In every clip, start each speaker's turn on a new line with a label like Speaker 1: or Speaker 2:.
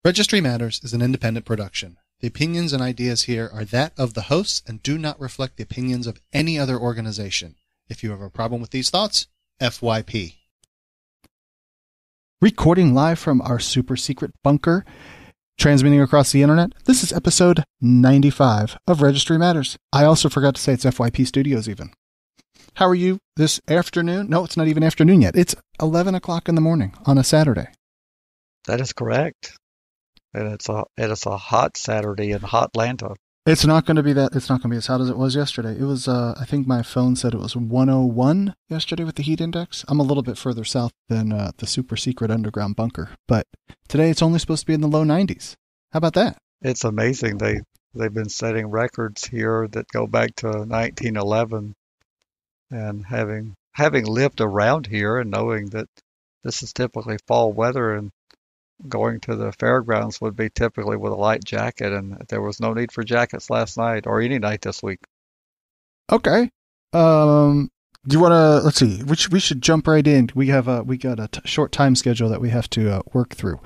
Speaker 1: Registry Matters is an independent production. The opinions and ideas here are that of the hosts and do not reflect the opinions of any other organization. If you have a problem with these thoughts, FYP. Recording live from our super secret bunker, transmitting across the internet, this is episode 95 of Registry Matters. I also forgot to say it's FYP Studios even. How are you this afternoon? No, it's not even afternoon yet. It's 11 o'clock in the morning on a Saturday.
Speaker 2: That is correct. And it's a hot Saturday in hot Atlanta.
Speaker 1: It's not going to be that. It's not going to be as hot as it was yesterday. It was, I think my phone said it was 101 yesterday with the heat index. I'm a little bit further south than the super secret underground bunker. But today it's only supposed to be in the low 90s. How about that?
Speaker 2: It's amazing. They've been setting records here that go back to 1911. And having lived around here and knowing that this is typically fall weather and going to the fairgrounds would be typically with a light jacket, and there was no need for jackets last night or any night this week.
Speaker 1: Okay. Do you want to, let's see, we should jump right in. We got a short time schedule that we have to work through.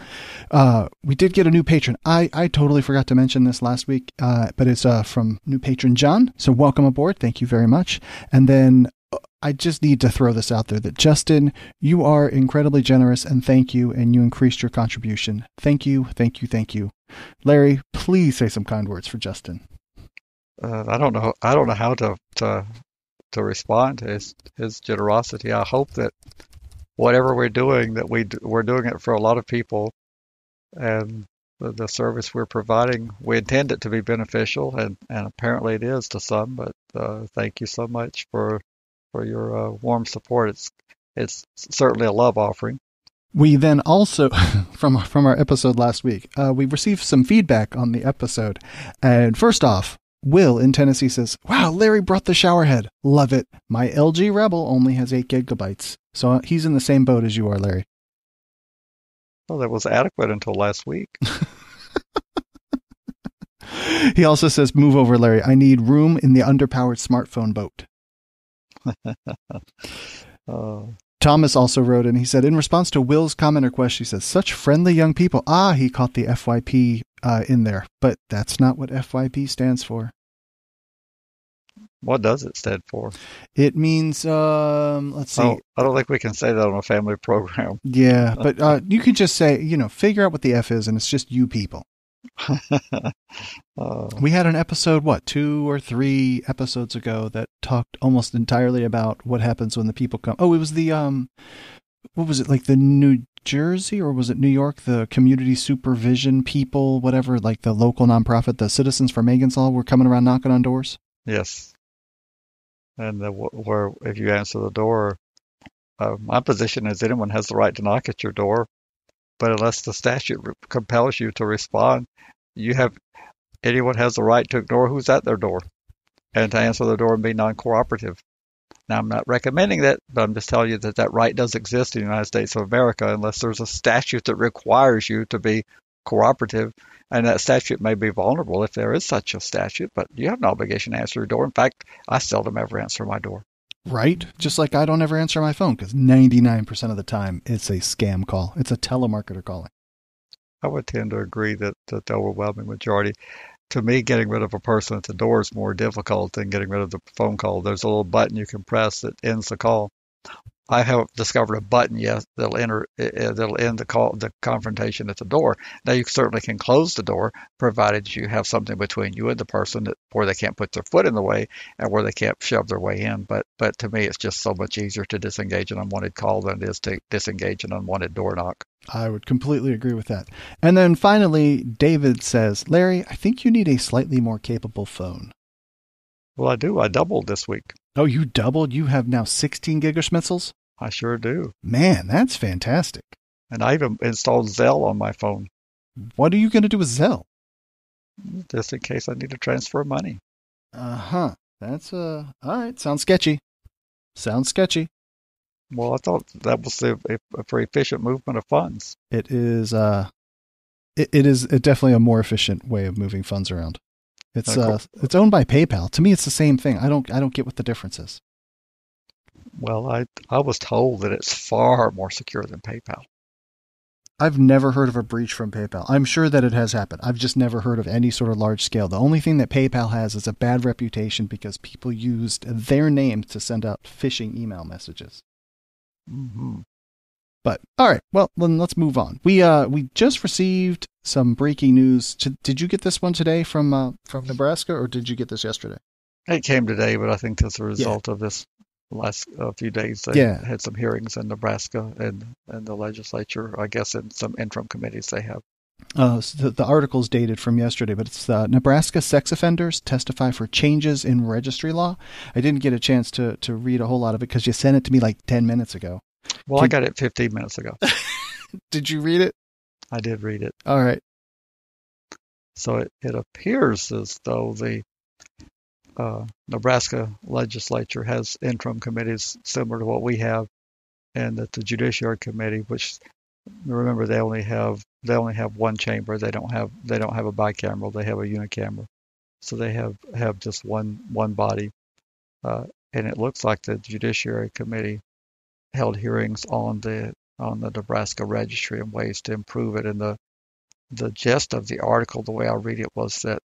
Speaker 1: We did get a new patron. I totally forgot to mention this last week, but it's from new patron John. So welcome aboard. Thank you very much. And then I just need to throw this out there that Justin, you are incredibly generous, and thank you, and you increased your contribution. Thank you, thank you, thank you. Larry, please say some kind words for Justin.
Speaker 2: I don't know how to respond to his generosity. I hope that whatever we're doing, that we're doing it for a lot of people, and the service we're providing, we intend it to be beneficial, and apparently it is to some. But thank you so much for your warm support. It's certainly a love offering.
Speaker 1: We then also, from our episode last week, we received some feedback on the episode. And first off, Will in Tennessee says, "Wow, Larry brought the shower head. Love it. My LG Rebel only has 8 gigabytes. So he's in the same boat as you are, Larry.
Speaker 2: Well, that was adequate until last week.
Speaker 1: He also says, "Move over, Larry. I need room in the underpowered smartphone boat." Thomas also wrote in. He said, in response to Will's comment or question, he says, "Such friendly young people." He caught the FYP in there, but that's not what FYP stands for.
Speaker 2: What does it stand for?
Speaker 1: It means, let's see.
Speaker 2: I don't think we can say that on a family program.
Speaker 1: Yeah, but you could just say, figure out what the F is, and it's just you people. We had an episode, 2 or 3 episodes ago that talked almost entirely about what happens when the people come. Oh, it was the, what was it, like the New Jersey, or was it New York, the community supervision people, whatever, like the local nonprofit, the Citizens for Megan's Law, were coming around knocking on doors?
Speaker 2: Yes. And where if you answer the door, my position is anyone has the right to knock at your door, but unless the statute compels you to respond, anyone has the right to ignore who's at their door and to answer the door and be non-cooperative. Now, I'm not recommending that, but I'm just telling you that right does exist in the United States of America unless there's a statute that requires you to be cooperative, and that statute may be vulnerable if there is such a statute, but you have no obligation to answer your door. In fact, I seldom ever answer my door.
Speaker 1: Right? Just like I don't ever answer my phone because 99% of the time it's a scam call. It's a telemarketer calling.
Speaker 2: I would tend to agree that the overwhelming majority. To me, getting rid of a person at the door is more difficult than getting rid of the phone call. There's a little button you can press that ends the call. I have discovered a button, yes, that'll end the confrontation at the door. Now, you certainly can close the door, provided you have something between you and the person where they can't put their foot in the way and where they can't shove their way in. But to me, it's just so much easier to disengage an unwanted call than it is to disengage an unwanted door knock.
Speaker 1: I would completely agree with that. And then finally, David says, "Larry, I think you need a slightly more capable phone."
Speaker 2: Well, I do. I doubled this week.
Speaker 1: Oh, you doubled? You have now 16 gigaschmitzels?
Speaker 2: I sure do.
Speaker 1: Man, that's fantastic.
Speaker 2: And I even installed Zelle on my phone.
Speaker 1: What are you going to do with Zelle?
Speaker 2: Just in case I need to transfer money.
Speaker 1: Uh-huh. That's, all right. Sounds sketchy.
Speaker 2: Well, I thought that was a very efficient movement of funds.
Speaker 1: It is, it is definitely a more efficient way of moving funds around. It's it's owned by PayPal. To me, it's the same thing. I don't get what the difference is.
Speaker 2: Well, I was told that it's far more secure than PayPal.
Speaker 1: I've never heard of a breach from PayPal. I'm sure that it has happened. I've just never heard of any sort of large scale. The only thing that PayPal has is a bad reputation because people used their names to send out phishing email messages.
Speaker 2: Mm-hmm.
Speaker 1: But all right, well, then let's move on. We just received some breaking news. Did you get this one today from Nebraska, or did you get this yesterday?
Speaker 2: It came today, but I think as a result of this last few days, they had some hearings in Nebraska and the legislature, I guess, in some interim committees they have.
Speaker 1: So the article's dated from yesterday, but it's Nebraska sex offenders testify for changes in registry law. I didn't get a chance to read a whole lot of it because you sent it to me like 10 minutes ago.
Speaker 2: Well, I got it 15 minutes ago.
Speaker 1: Did you read it?
Speaker 2: I did read it.
Speaker 1: All right.
Speaker 2: So it appears as though the Nebraska legislature has interim committees similar to what we have, and that the Judiciary Committee, which remember they only have one chamber. They don't have a bicameral. They have a unicameral. So they have just one body, and it looks like the Judiciary Committee held hearings on the Nebraska Registry and ways to improve it. And the gist of the article, the way I read it, was that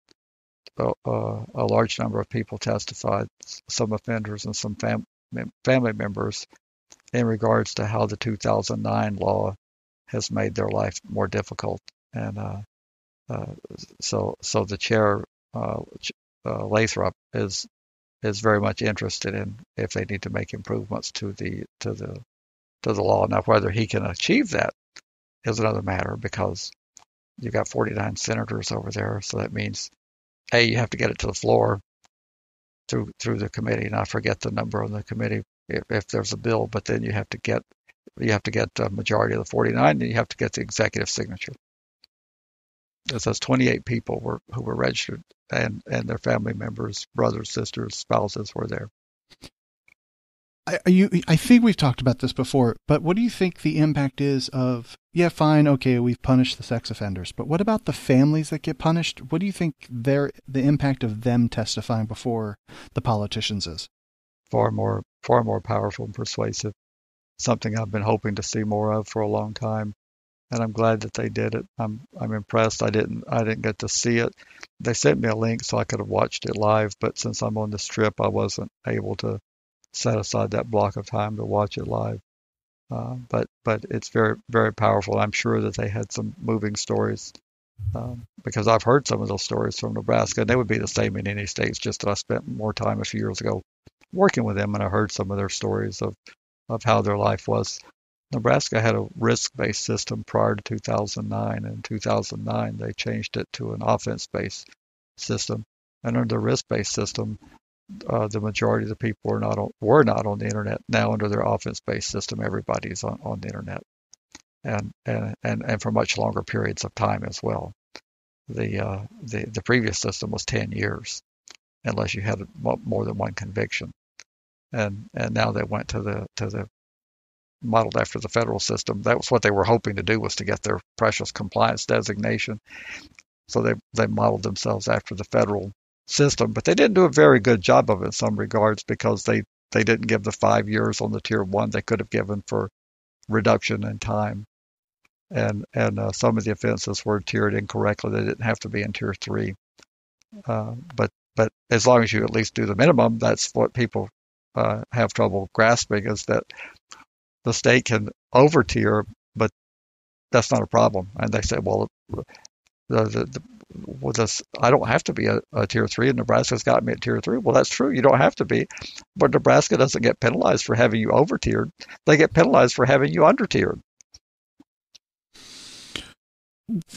Speaker 2: a large number of people testified, some offenders and some family members, in regards to how the 2009 law has made their life more difficult. And so the chair, Lathrop, is very much interested in if they need to make improvements to the law. Now, whether he can achieve that is another matter, because you've got 49 senators over there, so that means you have to get it to the floor through the committee, and I forget the number on the committee if there's a bill, but then you have to get a majority of the 49, and you have to get the executive signature. It says 28 people who were registered, and their family members, brothers, sisters, spouses were there.
Speaker 1: I think we've talked about this before, but what do you think the impact is of, fine, okay, we've punished the sex offenders, but what about the families that get punished? What do you think the impact of them testifying before the politicians is?
Speaker 2: Far more powerful and persuasive. Something I've been hoping to see more of for a long time, and I'm glad that they did it. I'm impressed. I didn't get to see it. They sent me a link so I could have watched it live, but since I'm on this trip, I wasn't able to set aside that block of time to watch it live. But it's very, very powerful. I'm sure that they had some moving stories, because I've heard some of those stories from Nebraska, and they would be the same in any states, just that I spent more time a few years ago working with them, and I heard some of their stories of how their life was. Nebraska had a risk-based system prior to 2009, and in 2009 they changed it to an offense-based system. And under the risk-based system, the majority of the people were not on the internet. Now under their offense-based system, everybody's on the internet, and for much longer periods of time as well. The previous system was 10 years, unless you had more than one conviction, and now they went to the modeled after the federal system. That was what they were hoping to do, was to get their precious compliance designation. So they modeled themselves after the federal system, but they didn't do a very good job of it in some regards, because they didn't give the 5 years on the tier 1 they could have given for reduction in time, and some of the offenses were tiered incorrectly. They didn't have to be in tier 3, but as long as you at least do the minimum, that's what people have trouble grasping, is that the state can over tier, but that's not a problem. And they say, well, I don't have to be a tier 3, and Nebraska's got me at tier 3. Well, that's true. You don't have to be, but Nebraska doesn't get penalized for having you over tiered. They get penalized for having you under tiered.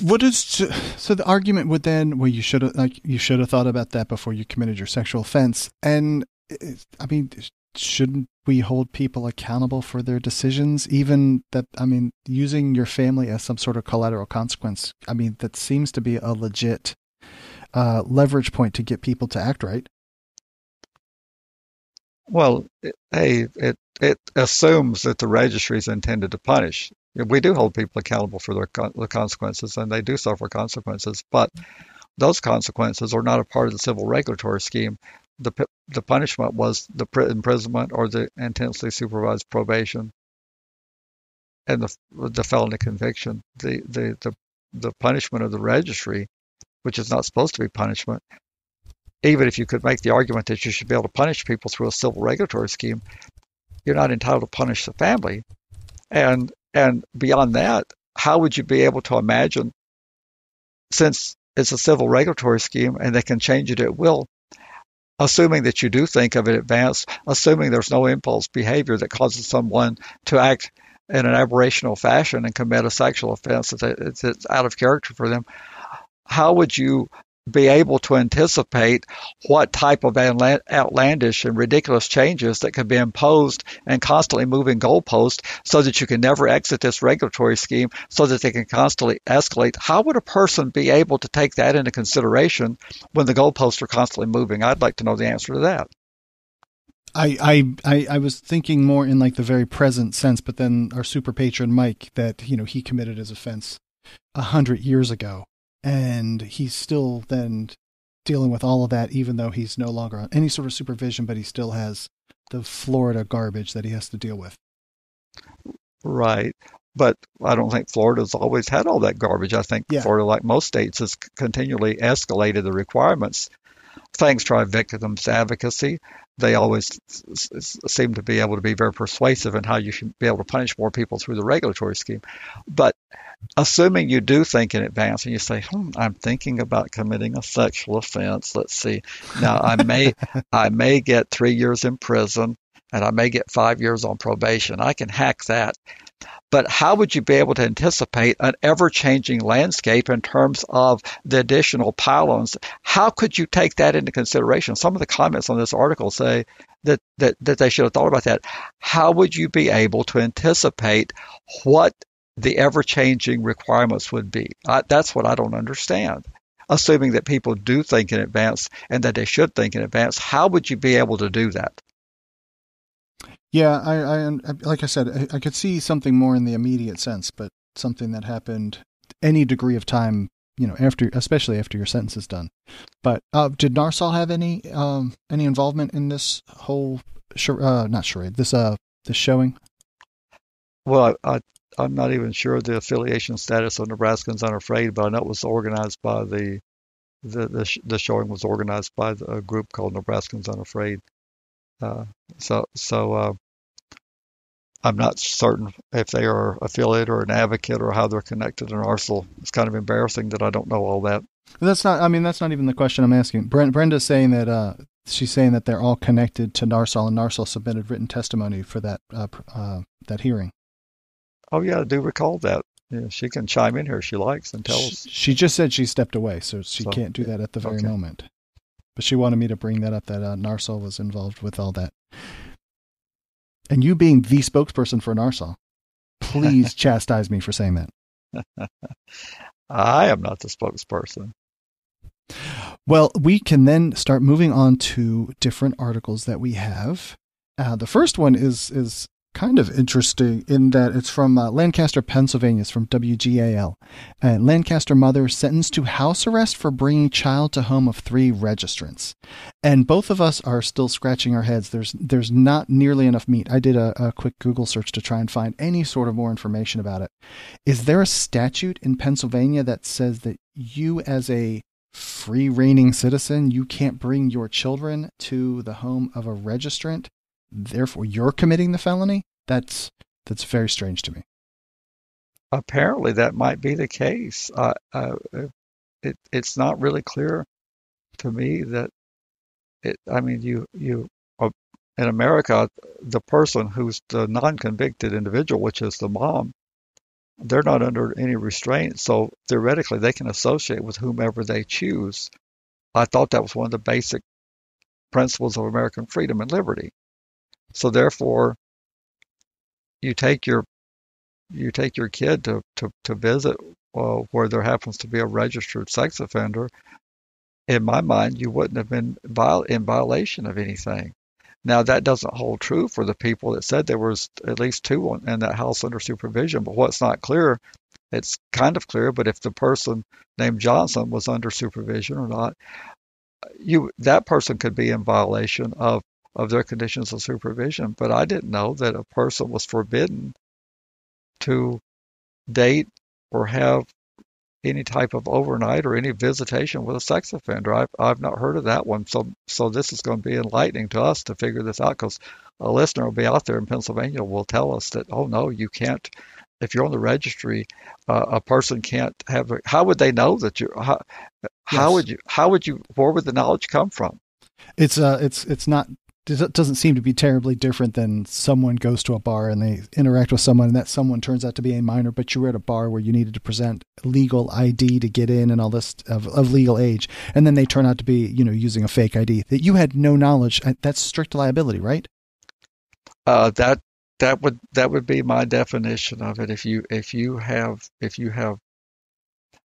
Speaker 1: So the argument would then, well, you should have thought about that before you committed your sexual offense. And I mean, shouldn't we hold people accountable for their decisions? Even that, I mean, using your family as some sort of collateral consequence, I mean, that seems to be a legit leverage point to get people to act right.
Speaker 2: Well, it assumes that the registry is intended to punish. We do hold people accountable for the consequences, and they do suffer consequences, but those consequences are not a part of the civil regulatory scheme. The punishment was the imprisonment or the intensely supervised probation. and the felony conviction, the punishment of the registry, which is not supposed to be punishment, even if you could make the argument that you should be able to punish people through a civil regulatory scheme, you're not entitled to punish the family. And beyond that, how would you be able to imagine, since it's a civil regulatory scheme and they can change it at will, assuming that you do think of it advanced, assuming there's no impulse behavior that causes someone to act in an aberrational fashion and commit a sexual offense that's out of character for them, how would you be able to anticipate what type of outlandish and ridiculous changes that could be imposed and constantly moving goalposts so that you can never exit this regulatory scheme, so that they can constantly escalate? How would a person be able to take that into consideration when the goalposts are constantly moving? I'd like to know the answer to that.
Speaker 1: I was thinking more in like the very present sense, but then our super patron Mike, that, you know, he committed his offense 100 years ago, and he's still then dealing with all of that, even though he's no longer on any sort of supervision, but he still has the Florida garbage that he has to deal with.
Speaker 2: Right. But I don't think Florida's always had all that garbage. I think Florida, like most states, has continually escalated the requirements. Thanks to our victims advocacy, they always seem to be able to be very persuasive in how you should be able to punish more people through the regulatory scheme. But assuming you do think in advance and you say, I'm thinking about committing a sexual offense. Let's see. Now, I may get 3 years in prison and I may get 5 years on probation. I can hack that. But how would you be able to anticipate an ever-changing landscape in terms of the additional pile-ons? How could you take that into consideration? Some of the comments on this article say that they should have thought about that. How would you be able to anticipate what the ever-changing requirements would be? That's what I don't understand. Assuming that people do think in advance and that they should think in advance, how would you be able to do that?
Speaker 1: Yeah, I like I said, I could see something more in the immediate sense, but something that happened any degree of time, you know, especially after your sentence is done. But did Narsal have any involvement in this whole this showing?
Speaker 2: Well, I'm not even sure the affiliation status of Nebraskans Unafraid, but I know it was organized by the showing was organized by a group called Nebraskans Unafraid. So I'm not certain if they are affiliate or an advocate or how they're connected to Narsal. It's kind of embarrassing that I don't know all that.
Speaker 1: That's not even the question I'm asking. Brenda's saying that she's saying that they're all connected to Narsal, and Narsal submitted written testimony for that hearing.
Speaker 2: Oh yeah, I do recall that. Yeah, she can chime in here if she likes and tell us.
Speaker 1: She just said she stepped away, so she can't do that at the very moment. But she wanted me to bring that up, that Narsal was involved with all that. And you being the spokesperson for Narsal, please chastise me for saying that.
Speaker 2: I am not the spokesperson.
Speaker 1: Well, we can then start moving on to different articles that we have. The first one is kind of interesting in that it's from Lancaster, Pennsylvania. It's from WGAL. Lancaster mother sentenced to house arrest for bringing child to home of 3 registrants. And both of us are still scratching our heads. There's not nearly enough meat. I did a quick Google search to try and find any sort of more information about it. Is there a statute in Pennsylvania that says that you, as a free reigning citizen, you can't bring your children to the home of a registrant? Therefore, you're committing the felony? That's very strange to me.
Speaker 2: Apparently, that might be the case. It's not really clear to me that you in America, the person who's the non-convicted individual, which is the mom, they're not under any restraint. So theoretically, they can associate with whomever they choose. I thought that was one of the basic principles of American freedom and liberty. So therefore, you take your kid to visit where there happens to be a registered sex offender. In my mind, you wouldn't have been in violation of anything. Now, that doesn't hold true for the people that said there was at least 2 in that house under supervision. But what's not clear, it's kind of clear, but if the person named Johnson was under supervision or not, that person could be in violation of their conditions of supervision. But I didn't know that a person was forbidden to date or have any type of overnight or any visitation with a sex offender. I've not heard of that one. So this is going to be enlightening to us to figure this out, because a listener will be out there in Pennsylvania will tell us that, oh no, you can't. If you're on the registry, a person can't have. How would they know that you?
Speaker 1: Yes.
Speaker 2: How would you? Where would the knowledge come from?
Speaker 1: It's not. It doesn't seem to be terribly different than someone goes to a bar and they interact with someone, and that someone turns out to be a minor, but you were at a bar where you needed to present legal ID to get in and all this of legal age, and then they turn out to be, using a fake ID that you had no knowledge. That's strict liability, right?
Speaker 2: That would be my definition of it. If you have,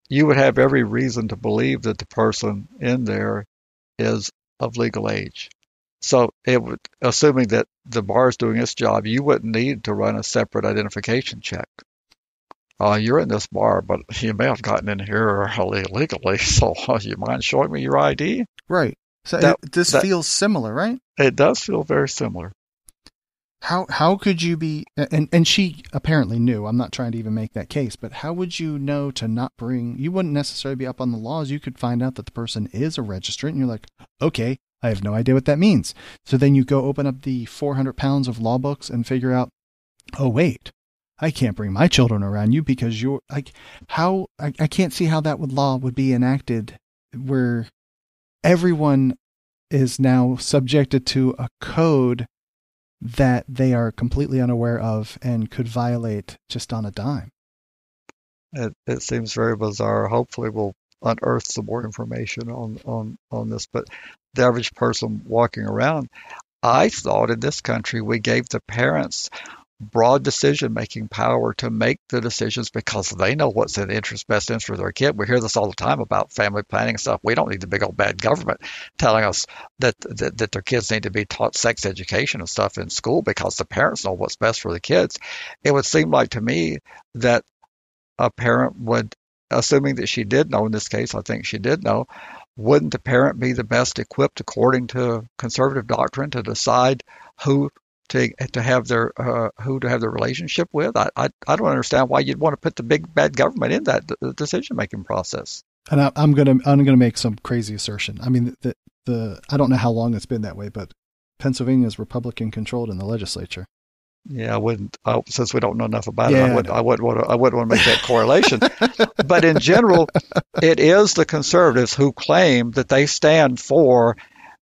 Speaker 2: you would have every reason to believe that the person in there is of legal age. So it would, assuming that the bar is doing its job, you wouldn't need to run a separate identification check. You're in this bar, but you may have gotten in here illegally, so you mind showing me your ID?
Speaker 1: Right. So this feels similar, right?
Speaker 2: It does feel very similar.
Speaker 1: How could you be, and she apparently knew, I'm not trying to even make that case, but how would you know to not bring, you wouldn't necessarily be up on the laws. You could find out that the person is a registrant and you're like, okay, I have no idea what that means. So then you go open up the 400 pounds of law books and figure out, oh wait, I can't bring my children around you because you're like, I can't see how that law would be enacted where everyone is now subjected to a code that they are completely unaware of and could violate just on a dime.
Speaker 2: It seems very bizarre. Hopefully we'll unearth some more information on this. But the average person walking around, I thought in this country we gave the parents broad decision-making power to make the decisions because they know what's in the best interest of their kid. We hear this all the time about family planning and stuff. We don't need the big old bad government telling us that their kids need to be taught sex education and stuff in school because the parents know what's best for the kids. It would seem like to me that a parent would, assuming that she did know in this case, I think she did know, wouldn't the parent be the best equipped according to conservative doctrine to decide who to have their relationship with? I don't understand why you'd want to put the big bad government in that decision making process.
Speaker 1: And I'm gonna make some crazy assertion. I mean, I don't know how long it's been that way, but Pennsylvania is Republican controlled in the legislature.
Speaker 2: Yeah, I wouldn't. Since we don't know enough about it, I wouldn't want to make that correlation. But in general, it is the conservatives who claim that they stand for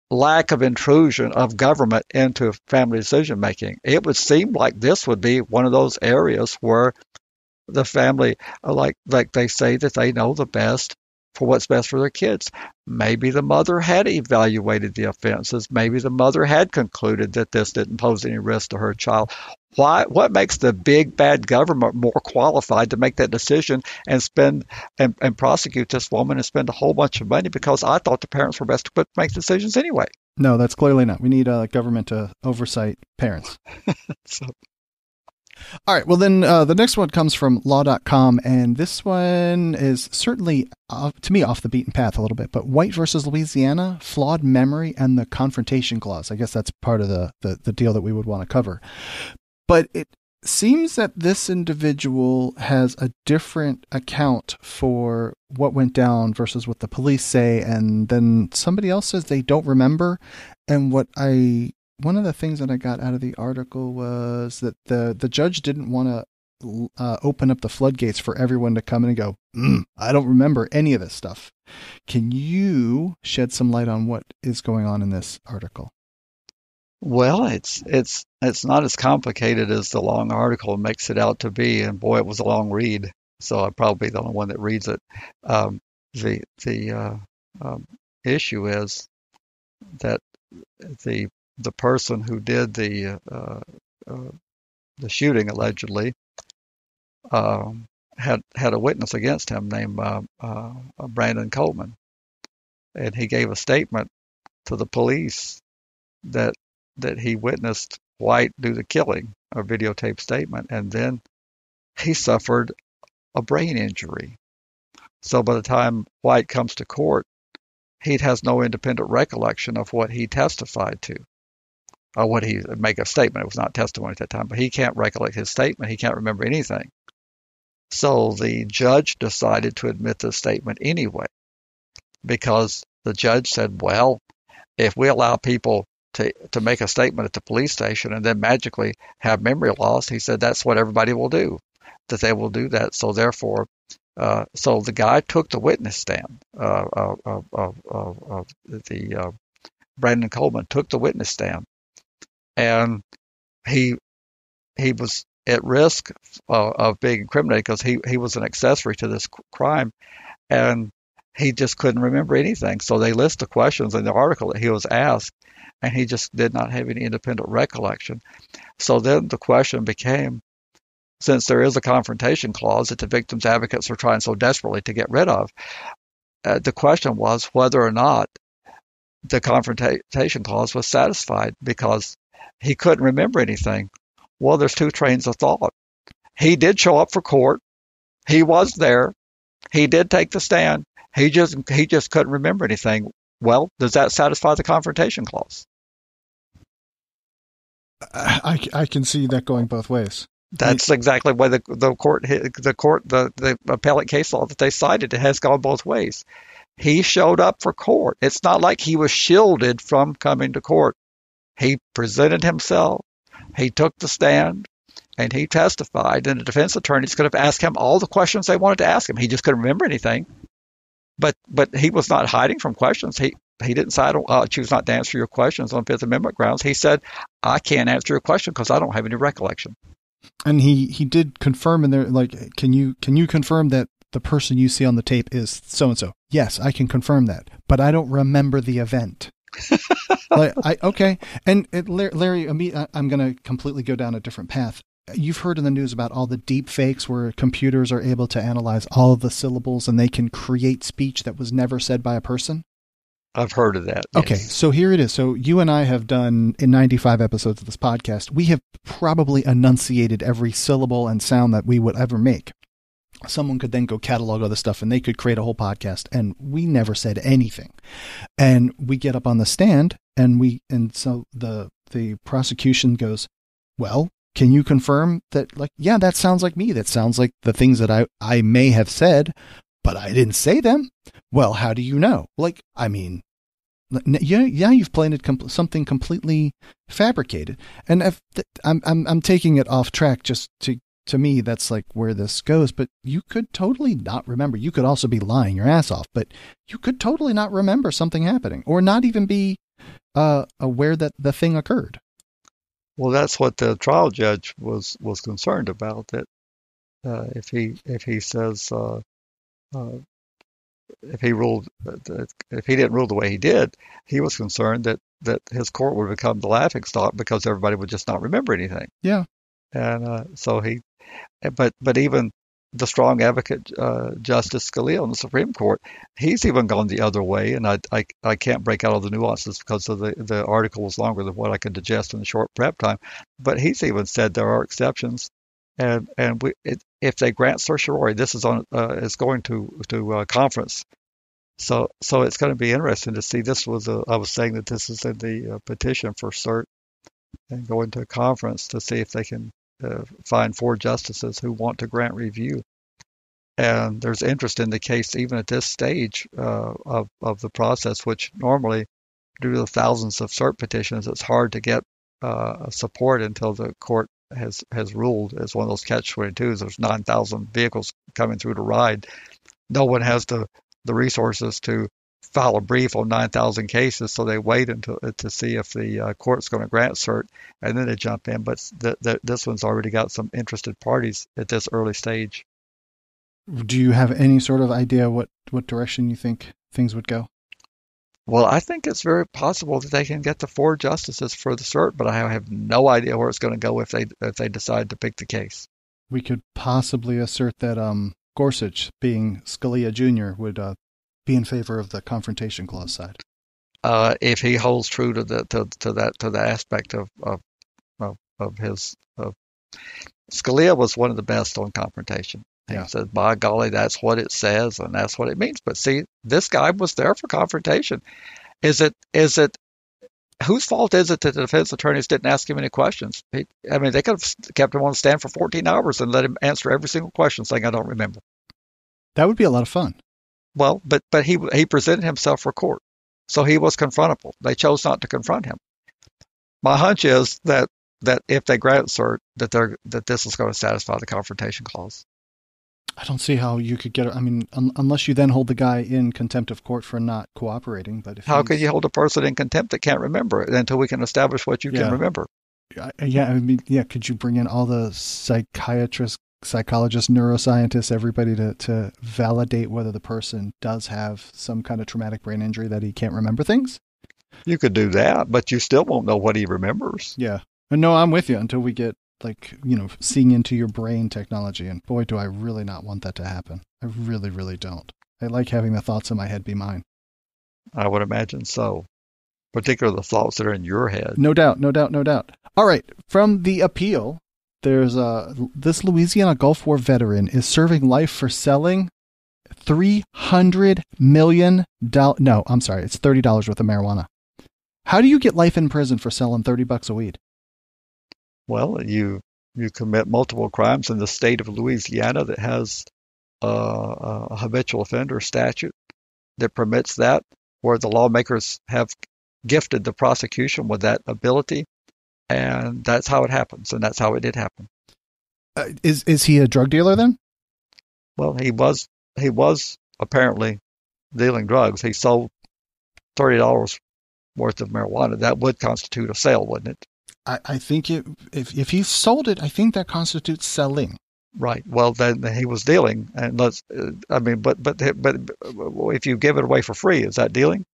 Speaker 2: lack of intrusion of government into family decision making. It would seem like this would be one of those areas where the family, like they say that they know the best for what's best for their kids. Maybe the mother had evaluated the offenses. Maybe the mother had concluded that this didn't pose any risk to her child. What makes the big bad government more qualified to make that decision and spend and prosecute this woman and spend a whole bunch of money? Because I thought the parents were best equipped to make decisions anyway.
Speaker 1: No, that's clearly not. We need government to oversight parents. All right. Well, then the next one comes from law.com, and this one is certainly, to me, off the beaten path a little bit. But White versus Louisiana, flawed memory, and the Confrontation Clause. I guess that's part of the deal that we would want to cover. But it seems that this individual has a different account for what went down versus what the police say, and then somebody else says they don't remember. And one of the things that I got out of the article was that the judge didn't want to open up the floodgates for everyone to come in and go, I don't remember any of this stuff. Can you shed some light on what is going on in this article?
Speaker 2: Well, it's not as complicated as the long article makes it out to be, and boy, it was a long read. So I'm probably the only one that reads it. The issue is that the person who did the shooting allegedly had a witness against him named Brandon Coleman, and he gave a statement to the police that he witnessed White do the killing, a videotape statement, and then he suffered a brain injury. So by the time White comes to court, he has no independent recollection of what he testified to. Or what he make a statement. It was not testimony at that time, but he can't recollect his statement. He can't remember anything. So the judge decided to admit the statement anyway, because the judge said, well, if we allow people to make a statement at the police station and then magically have memory loss, he said that's what everybody will do, that they will do that. So therefore, so the guy took the witness stand. Brandon Coleman took the witness stand, and he was at risk of being incriminated because he was an accessory to this crime, and he just couldn't remember anything. So they list the questions in the article that he was asked, and he just did not have any independent recollection. So then the question became, since there is a confrontation clause that the victim's advocates are trying so desperately to get rid of, the question was whether or not the confrontation clause was satisfied, because he couldn't remember anything. Well, there's two trains of thought. He did show up for court. He was there. He did take the stand. He just couldn't remember anything. Well, does that satisfy the confrontation clause?
Speaker 1: I can see that going both ways.
Speaker 2: That's exactly why the appellate case law that they cited, it has gone both ways. He showed up for court. It's not like he was shielded from coming to court. He presented himself. He took the stand, and he testified. And the defense attorneys could have asked him all the questions they wanted to ask him. He just couldn't remember anything. But he was not hiding from questions. He didn't say, I choose not to answer your questions on Fifth Amendment grounds. He said, I can't answer your question because I don't have any recollection.
Speaker 1: And he did confirm in there, like, can you confirm that the person you see on the tape is so-and-so? Yes, I can confirm that, but I don't remember the event. Okay. And Larry, I'm going to completely go down a different path. You've heard in the news about all the deep fakes where computers are able to analyze all of the syllables and they can create speech that was never said by a person.
Speaker 2: I've heard of that. Yes.
Speaker 1: Okay, so here it is. So you and I have done, in 95 episodes of this podcast, we have probably enunciated every syllable and sound that we would ever make. Someone could then go catalog all the stuff and they could create a whole podcast, and we never said anything. And we get up on the stand and so the prosecution goes, well, can you confirm that, like, yeah, that sounds like me. That sounds like the things that I may have said, but I didn't say them. Well, how do you know? Like, I mean, yeah, you've planted something completely fabricated. And if I'm taking it off track, just to me, that's like where this goes. But you could totally not remember. You could also be lying your ass off, but you could totally not remember something happening, or not even be aware that the thing occurred.
Speaker 2: Well, that's what the trial judge was concerned about. That if he says if he didn't rule the way he did, he was concerned that his court would become the laughingstock because everybody would just not remember anything.
Speaker 1: Yeah.
Speaker 2: And but even the strong advocate, Justice Scalia on the Supreme Court, he's even gone the other way. And I can't break out all the nuances because of the article was longer than what I could digest in the short prep time. But he's even said there are exceptions. And if they grant certiorari, this is going to conference. So it's going to be interesting to see. I was saying that this is in the petition for cert, and going to a conference to see if they can find 4 justices who want to grant review. And there's interest in the case even at this stage of the process, which normally, due to the thousands of cert petitions, it's hard to get support until the court has ruled. As one of those catch-22s. There's 9,000 vehicles coming through to ride. No one has the resources to file a brief on 9,000 cases, so they wait to see if the court's going to grant cert, and then they jump in. But this one's already got some interested parties at this early stage.
Speaker 1: Do you have any sort of idea what direction you think things would go?
Speaker 2: Well, I think it's very possible that they can get the 4 justices for the cert, but I have no idea where it's going to go if they decide to pick the case.
Speaker 1: We could possibly assert that Gorsuch, being Scalia Jr., would be in favor of the confrontation clause side.
Speaker 2: If he holds true to the aspect of his Scalia was one of the best on confrontation. He said, by golly, that's what it says and that's what it means. But see, this guy was there for confrontation. Is it whose fault is it that the defense attorneys didn't ask him any questions? I mean, they could have kept him on the stand for 14 hours and let him answer every single question, saying, "I don't remember."
Speaker 1: That would be a lot of fun.
Speaker 2: Well, but he presented himself for court, so he was confrontable. They chose not to confront him. My hunch is that if they grant cert, that this is going to satisfy the confrontation clause.
Speaker 1: I don't see how you could get it. I mean, unless you then hold the guy in contempt of court for not cooperating. But
Speaker 2: how can you hold a person in contempt that can't remember it until we can establish what you can remember?
Speaker 1: Yeah, I mean, yeah. Could you bring in all the psychiatrists, psychologists, neuroscientists, everybody to validate whether the person does have some kind of traumatic brain injury that he can't remember things?
Speaker 2: You could do that, but you still won't know what he remembers.
Speaker 1: Yeah. No, I'm with you until we get, like, seeing into your brain technology. And boy, do I really not want that to happen. I really, really don't. I like having the thoughts in my head be mine.
Speaker 2: I would imagine so. Particularly the thoughts that are in your head.
Speaker 1: No doubt. All right. From the appeal, there's this Louisiana Gulf War veteran is serving life for selling $300 million. No, I'm sorry. It's $30 worth of marijuana. How do you get life in prison for selling $30 a weed?
Speaker 2: Well, you commit multiple crimes in the state of Louisiana that has a habitual offender statute that permits that, where the lawmakers have gifted the prosecution with that ability, and that's how it happens, and that's how it did happen.
Speaker 1: Is he a drug dealer then?
Speaker 2: Well, he was apparently dealing drugs. He sold $30 worth of marijuana. That would constitute a sale, wouldn't it?
Speaker 1: I think if he sold it, I think that constitutes selling.
Speaker 2: Right. Well, then he was dealing, and but if you give it away for free, is that dealing?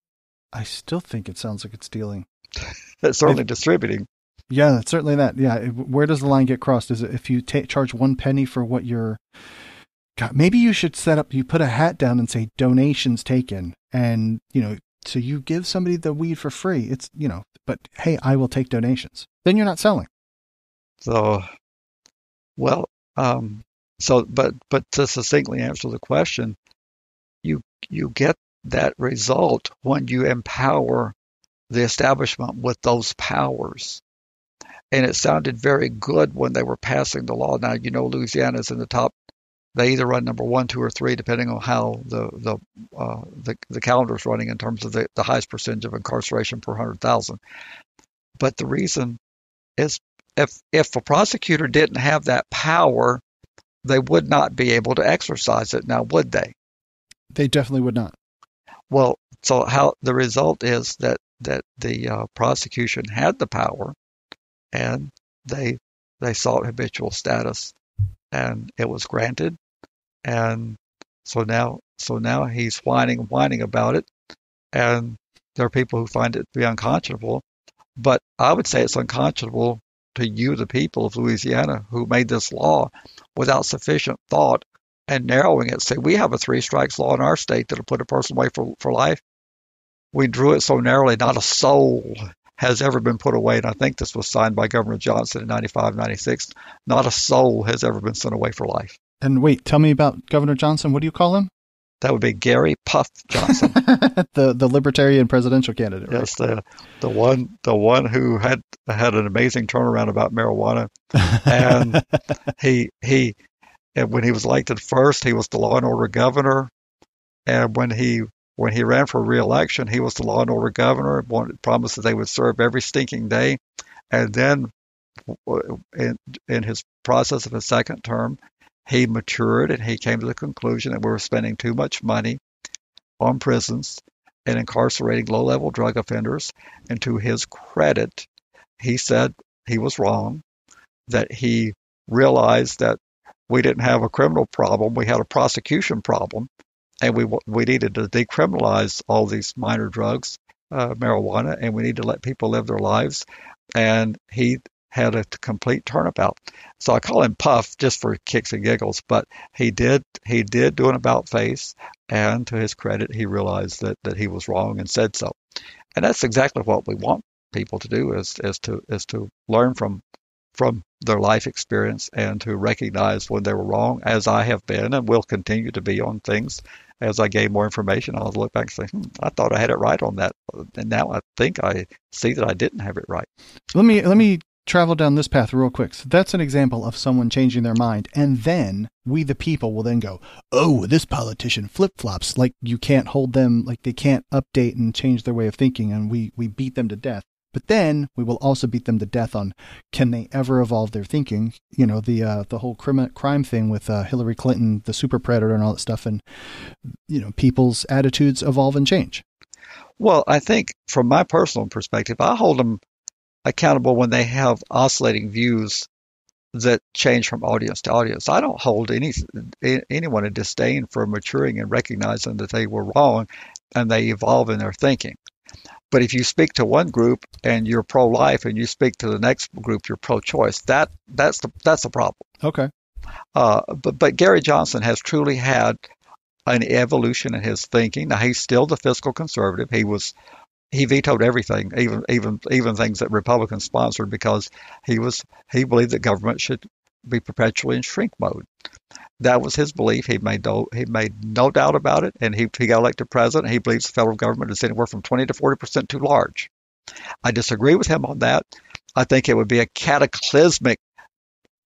Speaker 1: I still think it sounds like it's dealing.
Speaker 2: It's certainly distributing.
Speaker 1: Yeah, it's certainly that. Yeah. Where does the line get crossed? Is it if you charge 1 penny for what you're? God, maybe you should you put a hat down and say donations taken, and so you give somebody the weed for free. It's but hey, I will take donations. Then you're not selling.
Speaker 2: So, well, but to succinctly answer the question, you get that result when you empower the establishment with those powers. And it sounded very good when they were passing the law. Now, Louisiana's in the top. They either run number 1, 2, or 3, depending on how the calendar is running in terms of the highest percentage of incarceration per 100,000. But the reason is if a prosecutor didn't have that power, they would not be able to exercise it. Now, would they?
Speaker 1: They definitely would not.
Speaker 2: Well, so how the result is that the prosecution had the power, and they sought habitual status, and it was granted, and so now he's whining about it, and there are people who find it to be unconscionable, but I would say it's unconscionable to you, the people of Louisiana, who made this law without sufficient thought and narrowing it. Say, we have a 3 strikes law in our state that'll put a person away for life. We drew it so narrowly, not a soul has ever been put away, and I think this was signed by Governor Johnson in 95, 96. Not a soul has ever been sent away for life.
Speaker 1: And wait, tell me about Governor Johnson. What do you call him?
Speaker 2: That would be Gary Puff Johnson.
Speaker 1: the libertarian presidential candidate. Right?
Speaker 2: Yes, the one who had an amazing turnaround about marijuana, and when he was elected first, he was the law and order governor, and when he ran for re-election, he was the law and order governor, promised that they would serve every stinking day. And then in his process of his second term, he matured and he came to the conclusion that we were spending too much money on prisons and incarcerating low-level drug offenders. And to his credit, he said he was wrong, that he realized that we didn't have a criminal problem, we had a prosecution problem. And we needed to decriminalize all these minor drugs, marijuana, and we need to let people live their lives. And he had a complete turnabout. So I call him Puff just for kicks and giggles, but he did do an about face, and to his credit, he realized that he was wrong and said so. And that's exactly what we want people to do is to learn from their life experience and to recognize when they were wrong, as I have been and will continue to be on things, as I gain more information, I'll look back and say, I thought I had it right on that, and now I think I see that I didn't have it right.
Speaker 1: Let me travel down this path real quick. So that's an example of someone changing their mind, and then we, the people, will then go, "Oh, this politician flip-flops." Like you can't hold them, like they can't update and change their way of thinking, and we beat them to death. But then we will also beat them to death on, can they ever evolve their thinking? You know, the whole crime thing with Hillary Clinton, the super predator and all that stuff. And, you know, people's attitudes evolve and change.
Speaker 2: Well, I think from my personal perspective, I hold them accountable when they have oscillating views that change from audience to audience. I don't hold anyone in disdain for maturing and recognizing that they were wrong and they evolve in their thinking. But if you speak to one group and you're pro-life, and you speak to the next group you're pro-choice, that's the problem.
Speaker 1: Okay.
Speaker 2: But Gary Johnson has truly had an evolution in his thinking. Now he's still the fiscal conservative. He vetoed everything, even things that Republicans sponsored, because he believed that government should be perpetually in shrink mode. That was his belief. He made no doubt about it, and he got elected president. He believes the federal government is anywhere from 20 to 40% too large. I disagree with him on that. I think it would be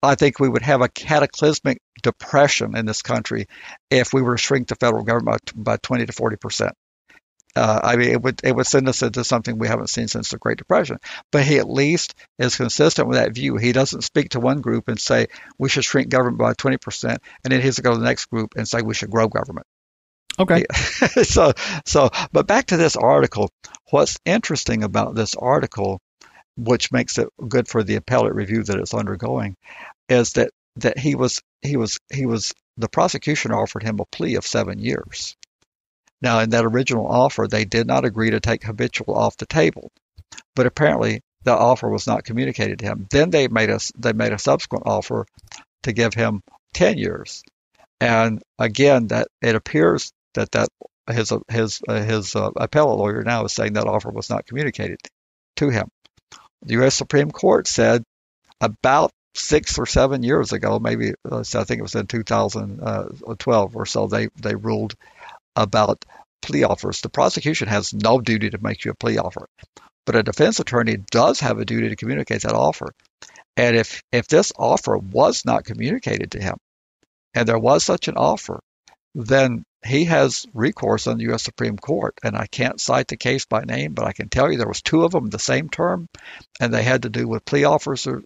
Speaker 2: I think we would have a cataclysmic depression in this country if we were to shrink the federal government by 20 to 40%. I mean, it would send us into something we haven't seen since the Great Depression. But he at least is consistent with that view. He doesn't speak to one group and say we should shrink government by 20%, and then he has to go to the next group and say we should grow government.
Speaker 1: Okay.
Speaker 2: But back to this article. What's interesting about this article, which makes it good for the appellate review that it's undergoing, is that the prosecution offered him a plea of 7 years. Now, in that original offer, they did not agree to take habitual off the table, but apparently the offer was not communicated to him. Then they made a subsequent offer to give him 10 years, and again, that it appears that his appellate lawyer now is saying that offer was not communicated to him. The U.S. Supreme Court said about 6 or 7 years ago, maybe I think it was in 2012 or so, they ruled about plea offers. The prosecution has no duty to make you a plea offer, but a defense attorney does have a duty to communicate that offer. And if this offer was not communicated to him, and there was such an offer, then he has recourse on the U.S. Supreme Court. And I can't cite the case by name, but I can tell you there was 2 of them the same term, and they had to do with plea offers that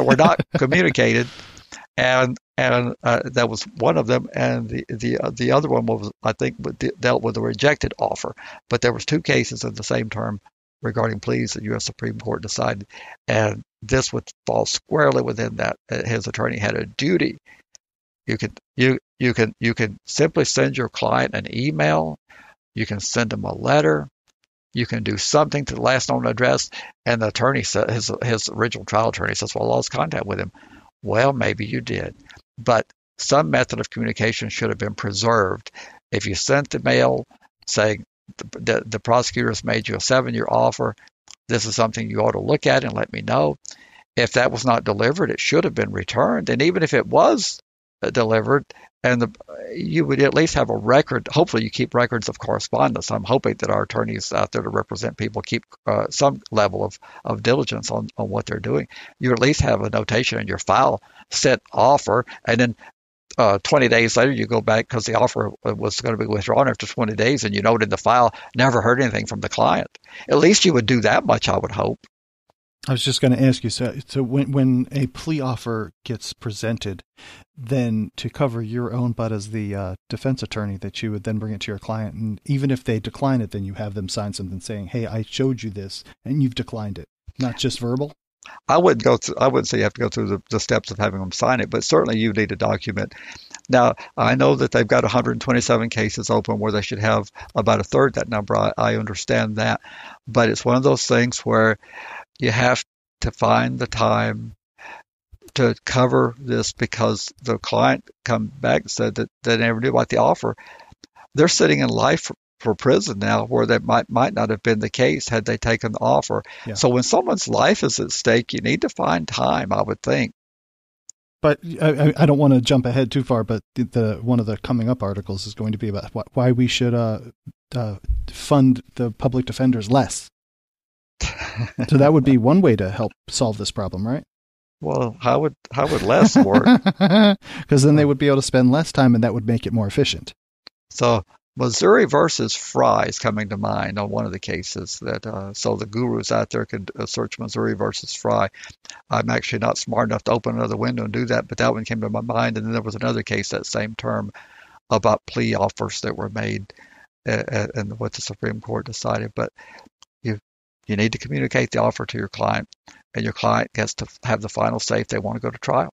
Speaker 2: were not communicated. And that was one of them, and the other one was, I think, dealt with a rejected offer. But there was 2 cases in the same term regarding pleas that U.S. Supreme Court decided, and this would fall squarely within that. His attorney had a duty. You can simply send your client an email. You can send them a letter. You can do something to the last known address, and the attorney said, his original trial attorney says, "Well, I lost contact with him." Well, maybe you did, but some method of communication should have been preserved. If you sent the mail saying the prosecutor has made you a 7-year offer, this is something you ought to look at and let me know. If that was not delivered, it should have been returned. And even if it was delivered, and you would at least have a record. Hopefully you keep records of correspondence. I'm hoping that our attorneys out there to represent people keep some level of diligence on what they're doing. You at least have a notation in your file, sent offer, and then 20 days later you go back because the offer was going to be withdrawn after 20 days, and you note in the file, never heard anything from the client. At least you would do that much, I would hope.
Speaker 1: I was just going to ask you, so when a plea offer gets presented, then to cover your own butt as the defense attorney, that you would then bring it to your client, and even if they decline it, then you have them sign something saying, "Hey, I showed you this, and you've declined it," not just verbal.
Speaker 2: I wouldn't say you have to go through the steps of having them sign it, but certainly you need to document. Now, I know that they've got 127 cases open where they should have about a third that number. I understand that, but it's one of those things where you have to find the time to cover this, because the client come back and said that they never knew about the offer. They're sitting in life for prison now, where that might not have been the case had they taken the offer. Yeah. So when someone's life is at stake, you need to find time, I would think,
Speaker 1: But I don't want to jump ahead too far, but the one of the coming up articles is going to be about why we should fund the public defenders less. So that would be one way to help solve this problem, right?
Speaker 2: Well, how would less work?
Speaker 1: Because then they would be able to spend less time, and that would make it more efficient.
Speaker 2: So Missouri versus Fry is coming to mind on one of the cases that so the gurus out there could search Missouri versus Fry. I'm actually not smart enough to open another window and do that, but that one came to my mind. And then there was another case that same term about plea offers that were made and what the Supreme Court decided. But you need to communicate the offer to your client, and your client gets to have the final say if they want to go to trial.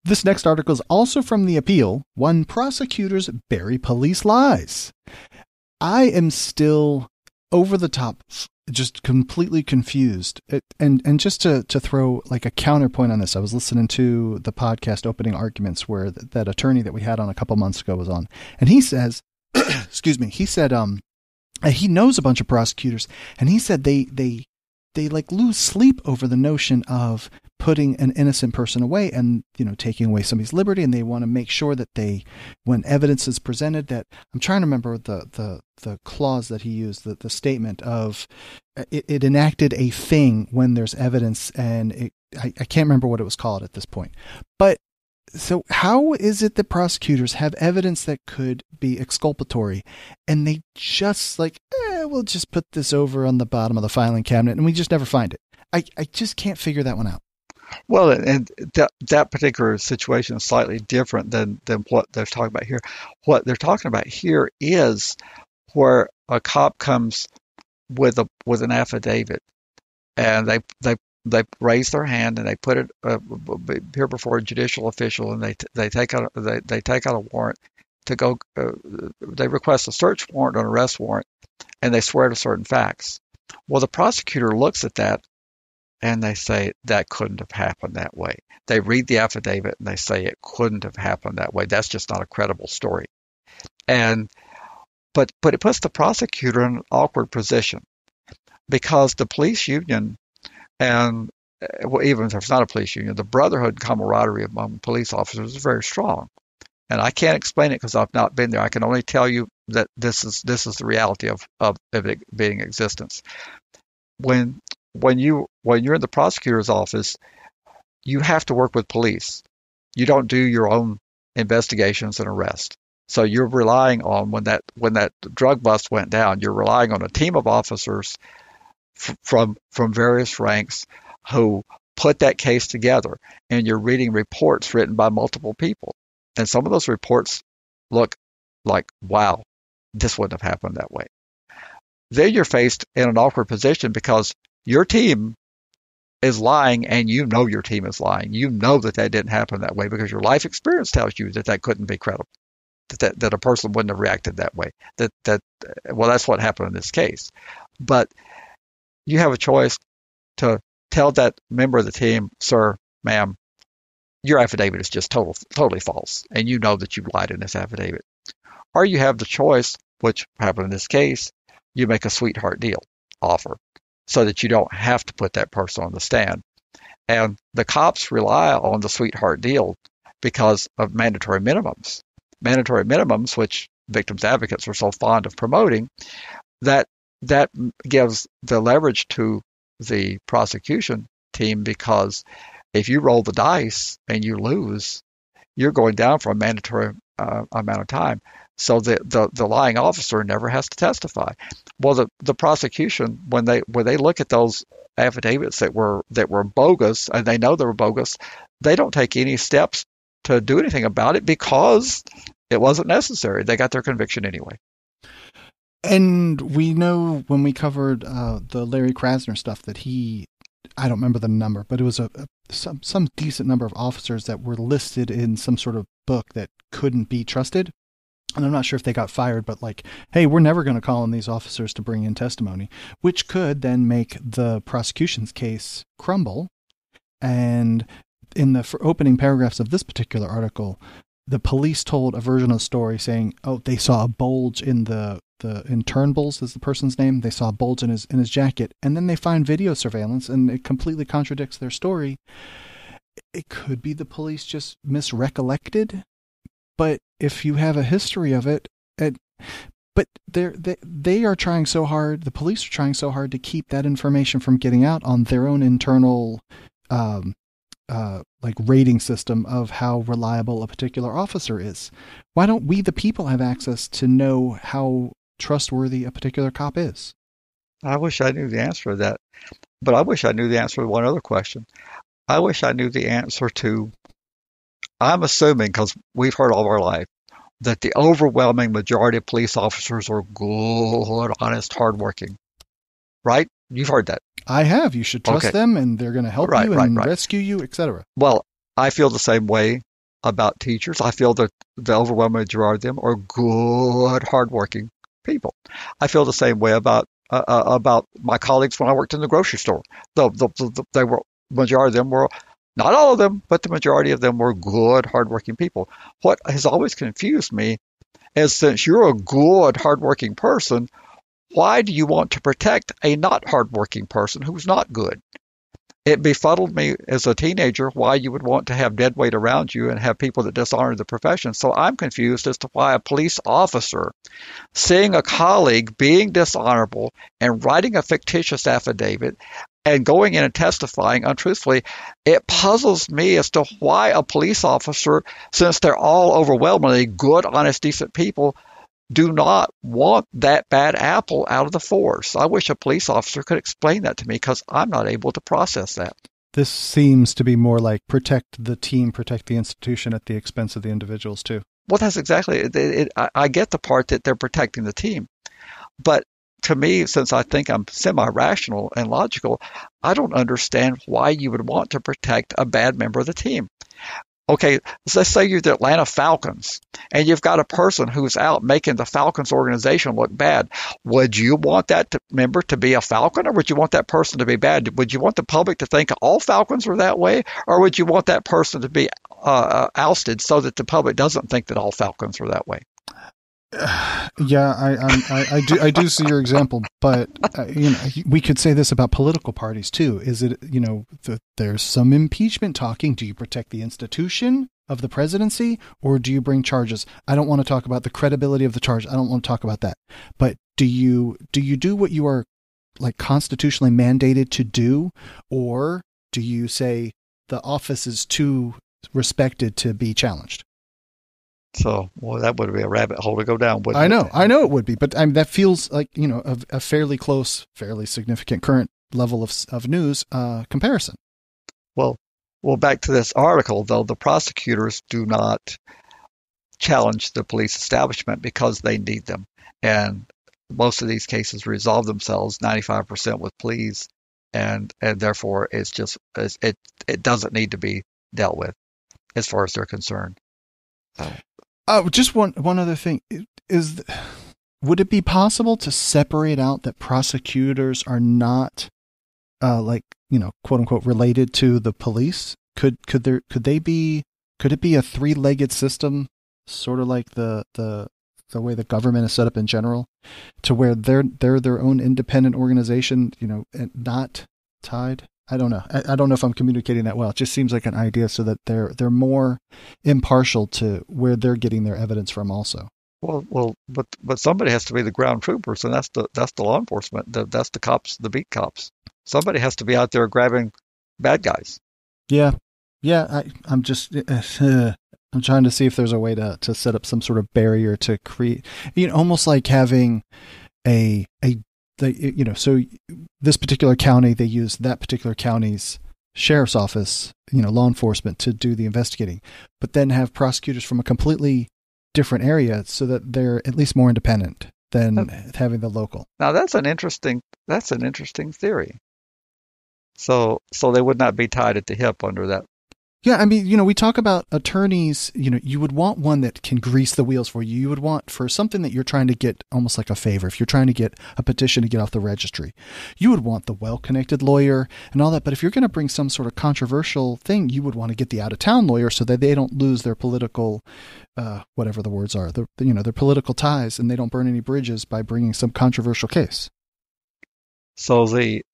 Speaker 1: This next article is also from the Appeal. When prosecutors bury police lies. I am still over the top, just completely confused. And just to throw like a counterpoint on this, I was listening to the podcast Opening Arguments where that attorney that we had on a couple months ago was on. And he says, excuse me, he said he knows a bunch of prosecutors, and he said they like lose sleep over the notion of putting an innocent person away and, taking away somebody's liberty. And they want to make sure that when evidence is presented, that I'm trying to remember the clause that he used, the statement of it enacted a thing when there's evidence, and I can't remember what it was called at this point. But so how is it that prosecutors have evidence that could be exculpatory, and they just we'll just put this over on the bottom of the filing cabinet and we just never find it? I just can't figure that one out.
Speaker 2: Well, and that particular situation is slightly different than what they're talking about here. What they're talking about here is where a cop comes with an affidavit, and they raise their hand and they put it here before a judicial official, and they take out a warrant to go. They request a search warrant or an arrest warrant, and they swear to certain facts. Well, the prosecutor looks at that, and they say that couldn't have happened that way. They read the affidavit and they say it couldn't have happened that way. That's just not a credible story. But it puts the prosecutor in an awkward position, because the police union, and even if it's not a police union, the brotherhood and camaraderie among police officers is very strong. And I can't explain it because I've not been there. I can only tell you that this is the reality of it being in existence. When you're in the prosecutor's office, you have to work with police. You don't do your own investigations and arrest. So you're relying on when that drug bust went down, you're relying on a team of officers from various ranks who put that case together, and you're reading reports written by multiple people. And some of those reports look like, wow, this wouldn't have happened that way. Then you're faced in an awkward position because your team is lying, and you know your team is lying. You know that didn't happen that way because your life experience tells you that couldn't be credible, that a person wouldn't have reacted that way. Well, that's what happened in this case. But you have a choice to tell that member of the team, sir, ma'am, your affidavit is just totally false, and you know that you lied in this affidavit. Or you have the choice, which happened in this case, you make a sweetheart deal offer so that you don't have to put that person on the stand. And the cops rely on the sweetheart deal because of mandatory minimums. Mandatory minimums, which victims advocates are so fond of promoting, that gives the leverage to the prosecution team, because if you roll the dice and you lose, you're going down for a mandatory amount of time. So the lying officer never has to testify. Well, the prosecution, when they look at those affidavits that were bogus, and they know they were bogus, they don't take any steps to do anything about it because it wasn't necessary. They got their conviction anyway.
Speaker 1: And we know when we covered the Larry Krasner stuff that I don't remember the number, but it was some decent number of officers that were listed in some sort of book that couldn't be trusted. And I'm not sure if they got fired, but hey, we're never going to call on these officers to bring in testimony, which could then make the prosecution's case crumble. And in the opening paragraphs of this particular article, the police told a version of the story saying, they saw a bulge in in Turnbull's is the person's name. They saw a bulge in his jacket, and then they find video surveillance, and it completely contradicts their story. it could be the police just misrecollected. But if you have a history of it, but they are trying so hard, the police are trying so hard to keep that information from getting out on their own internal like rating system of how reliable a particular officer is. Why don't we, the people, have access to know how trustworthy a particular cop is?
Speaker 2: I wish I knew the answer to that. But I wish I knew the answer to one other question. I wish I knew the answer to, I'm assuming, because we've heard all of our life, that the overwhelming majority of police officers are good, honest, hardworking. Right? You've heard that.
Speaker 1: I have. You should trust them, and they're going to help you and rescue you, etc.
Speaker 2: Well, I feel the same way about teachers. I feel that the overwhelming majority of them are good, hardworking people. I feel the same way about my colleagues when I worked in the grocery store. They were, majority of them were, not all of them, but the majority of them were good, hardworking people. What has always confused me is, since you're a good, hardworking person, why do you want to protect a not hardworking person who's not good? It befuddled me as a teenager why you would want to have deadweight around you and have people that dishonor the profession. So I'm confused as to why a police officer, seeing a colleague being dishonorable and writing a fictitious affidavit and going in and testifying untruthfully, it puzzles me as to why a police officer, since they're all overwhelmingly good, honest, decent people, do not want that bad apple out of the force. I wish a police officer could explain that to me, because I'm not able to process that.
Speaker 1: This seems to be more like protect the team, protect the institution at the expense of the individuals too.
Speaker 2: Well, that's exactly it. I get the part that they're protecting the team. But to me, since I think I'm semi-rational and logical, I don't understand why you would want to protect a bad member of the team. Okay, let's say you're the Atlanta Falcons, and you've got a person who's out making the Falcons organization look bad. Would you want that member to be a Falcon, or would you want that person to be bad? Would you want the public to think all Falcons are that way, or would you want that person to be ousted so that the public doesn't think that all Falcons are that way?
Speaker 1: Yeah, I do see your example, but we could say this about political parties too. Is it, there's some impeachment talking. Do you protect the institution of the presidency, or do you bring charges? I don't want to talk about the credibility of the charge. I don't want to talk about that. But do you do what you are like constitutionally mandated to do, or do you say the office is too respected to be challenged?
Speaker 2: So, well, that would be a rabbit hole to go down, wouldn't
Speaker 1: it? I know it would be, but that feels like, a fairly close, fairly significant current level of news comparison.
Speaker 2: Well, back to this article, though, the prosecutors do not challenge the police establishment because they need them. And most of these cases resolve themselves 95% with pleas, and therefore it doesn't need to be dealt with as far as they're concerned.
Speaker 1: Just one other thing would it be possible to separate out that prosecutors are not, quote unquote, related to the police? Could it be a three-legged system, sort of like the way the government is set up in general, to where they're their own independent organization, and not tied? I don't know. I don't know if I'm communicating that well. It just seems like an idea so that they're more impartial to where they're getting their evidence from also.
Speaker 2: Well, but somebody has to be the ground troopers, and that's the law enforcement. That's the cops, the beat cops. Somebody has to be out there grabbing bad guys.
Speaker 1: Yeah. I'm just I'm trying to see if there's a way to set up some sort of barrier to create, almost like having so this particular county, they use that particular county's sheriff's office, law enforcement to do the investigating, but then have prosecutors from a completely different area so that they're at least more independent than having the local.
Speaker 2: Now that's an interesting theory. So they would not be tied at the hip under that.
Speaker 1: Yeah, I mean, we talk about attorneys, you would want one that can grease the wheels for you. You would want, for something that you're trying to get almost like a favor, if you're trying to get a petition to get off the registry, you would want the well-connected lawyer and all that. But if you're going to bring some sort of controversial thing, you would want to get the out-of-town lawyer so that they don't lose their political, whatever the words are, their political ties, and they don't burn any bridges by bringing some controversial case.
Speaker 2: So the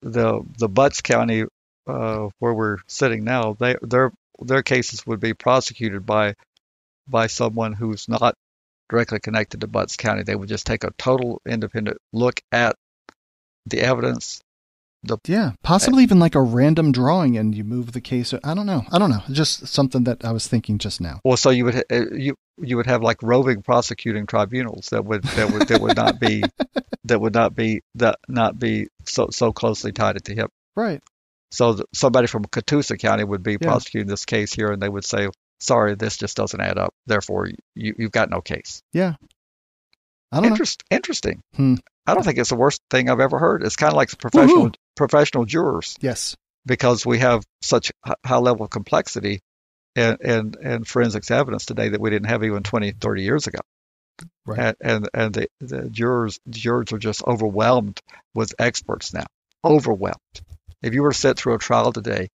Speaker 2: Butts County, where we're sitting now, they're their cases would be prosecuted by someone who's not directly connected to Butts County. They would just take a total independent look at the evidence.
Speaker 1: Possibly even like a random drawing, and you move the case. I don't know. Just something that I was thinking just now.
Speaker 2: Well, so you would have like roving prosecuting tribunals that would not be so closely tied at the hip.
Speaker 1: Right.
Speaker 2: So somebody from Catoosa County would be prosecuting this case here, and they would say, "Sorry, this just doesn't add up. Therefore, you've got no case."
Speaker 1: Yeah. I don't know.
Speaker 2: Interesting. I don't think it's the worst thing I've ever heard. It's kind of like professional jurors.
Speaker 1: Yes.
Speaker 2: Because we have such high level of complexity and forensics evidence today that we didn't have even 20, 30 years ago.
Speaker 1: Right.
Speaker 2: And the jurors are just overwhelmed with experts now. Overwhelmed. If you were to sit through a trial today,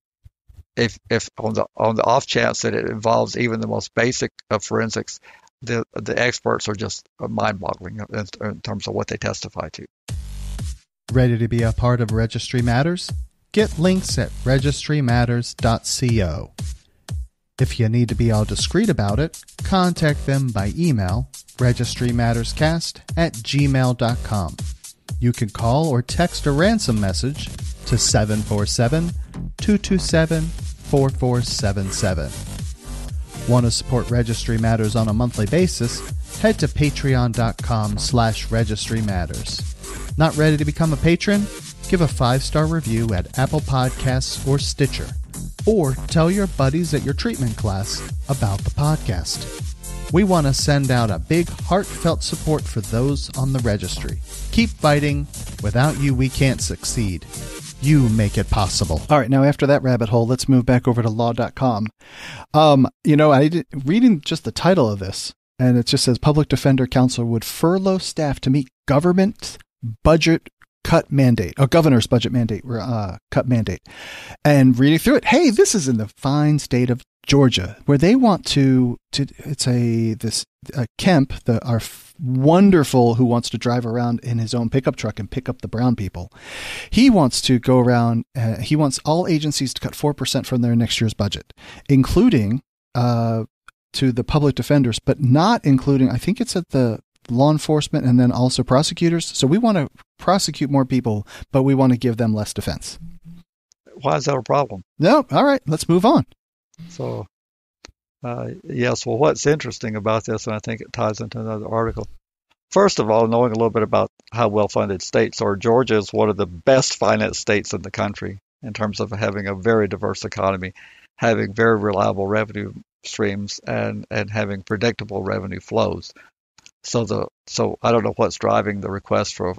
Speaker 2: if on the off chance that it involves even the most basic of forensics, the experts are just mind-boggling in terms of what they testify to.
Speaker 1: Ready to be a part of Registry Matters? Get links at registrymatters.co. If you need to be all discreet about it, contact them by email, registrymatterscast@gmail.com. You can call or text a ransom message to 747-227-4477. Want to support Registry Matters on a monthly basis? Head to patreon.com/Registry Matters. Not ready to become a patron? Give a 5-star review at Apple Podcasts or Stitcher. Or tell your buddies at your treatment class about the podcast. We want to send out a big heartfelt support for those on the registry. Keep fighting. Without you, we can't succeed. You make it possible. All right, now after that rabbit hole, let's move back over to law.com. Reading just the title of this, and it just says Public Defender Council would furlough staff to meet government budget cut mandate, governor's budget mandate, cut mandate. And reading through it, hey, this is in the fine state of Georgia, where they want to Kemp, our wonderful, who wants to drive around in his own pickup truck and pick up the brown people. He wants to go around. He wants all agencies to cut 4% from their next year's budget, including to the public defenders, but not including. I think it's at the law enforcement and then also prosecutors. So we want to prosecute more people, but we want to give them less defense.
Speaker 2: Why is that a problem?
Speaker 1: No. All right. Let's move on.
Speaker 2: So, yes, well, what's interesting about this, and I think it ties into another article, first of all, knowing a little bit about how well-funded states are, Georgia is one of the best financed states in the country in terms of having a very diverse economy, having very reliable revenue streams, and having predictable revenue flows. So I don't know what's driving the request for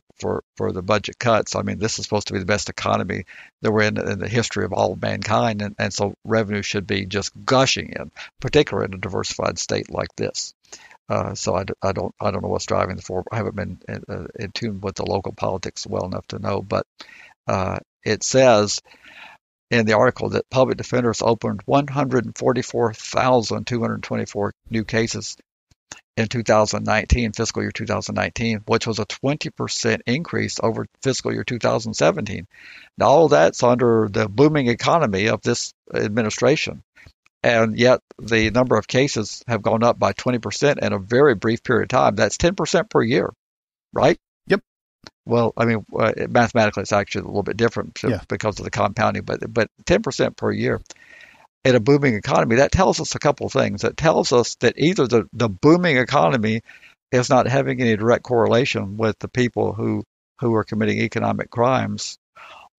Speaker 2: the budget cuts. I mean, this is supposed to be the best economy that we're in the history of all of mankind, and so revenue should be just gushing in, particularly in a diversified state like this. So I don't know what's driving the forward. I haven't been in tune with the local politics well enough to know, but it says in the article that public defenders opened 144,224 new cases in 2019, fiscal year 2019, which was a 20% increase over fiscal year 2017. Now, all that's under the booming economy of this administration. And yet the number of cases have gone up by 20% in a very brief period of time. That's 10% per year, right?
Speaker 1: Yep.
Speaker 2: Well, I mean, mathematically, it's actually a little bit different because of the compounding, but 10% per year. In a booming economy, that tells us a couple of things. It tells us that either the booming economy is not having any direct correlation with the people who are committing economic crimes,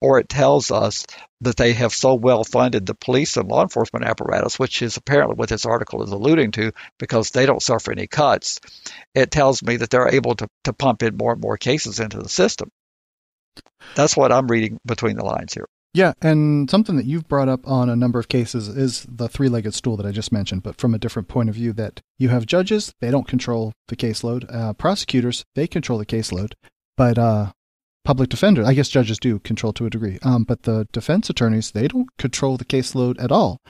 Speaker 2: or it tells us that they have so well funded the police and law enforcement apparatus, which is apparently what this article is alluding to, because they don't suffer any cuts. It tells me that they're able to pump in more and more cases into the system. That's what I'm reading between the lines here.
Speaker 1: Yeah, and something that you've brought up on a number of cases is the three-legged stool that I just mentioned, but from a different point of view, that you have judges, they don't control the caseload. Prosecutors, they control the caseload, but public defenders, I guess judges do control to a degree, but the defense attorneys, they don't control the caseload at all.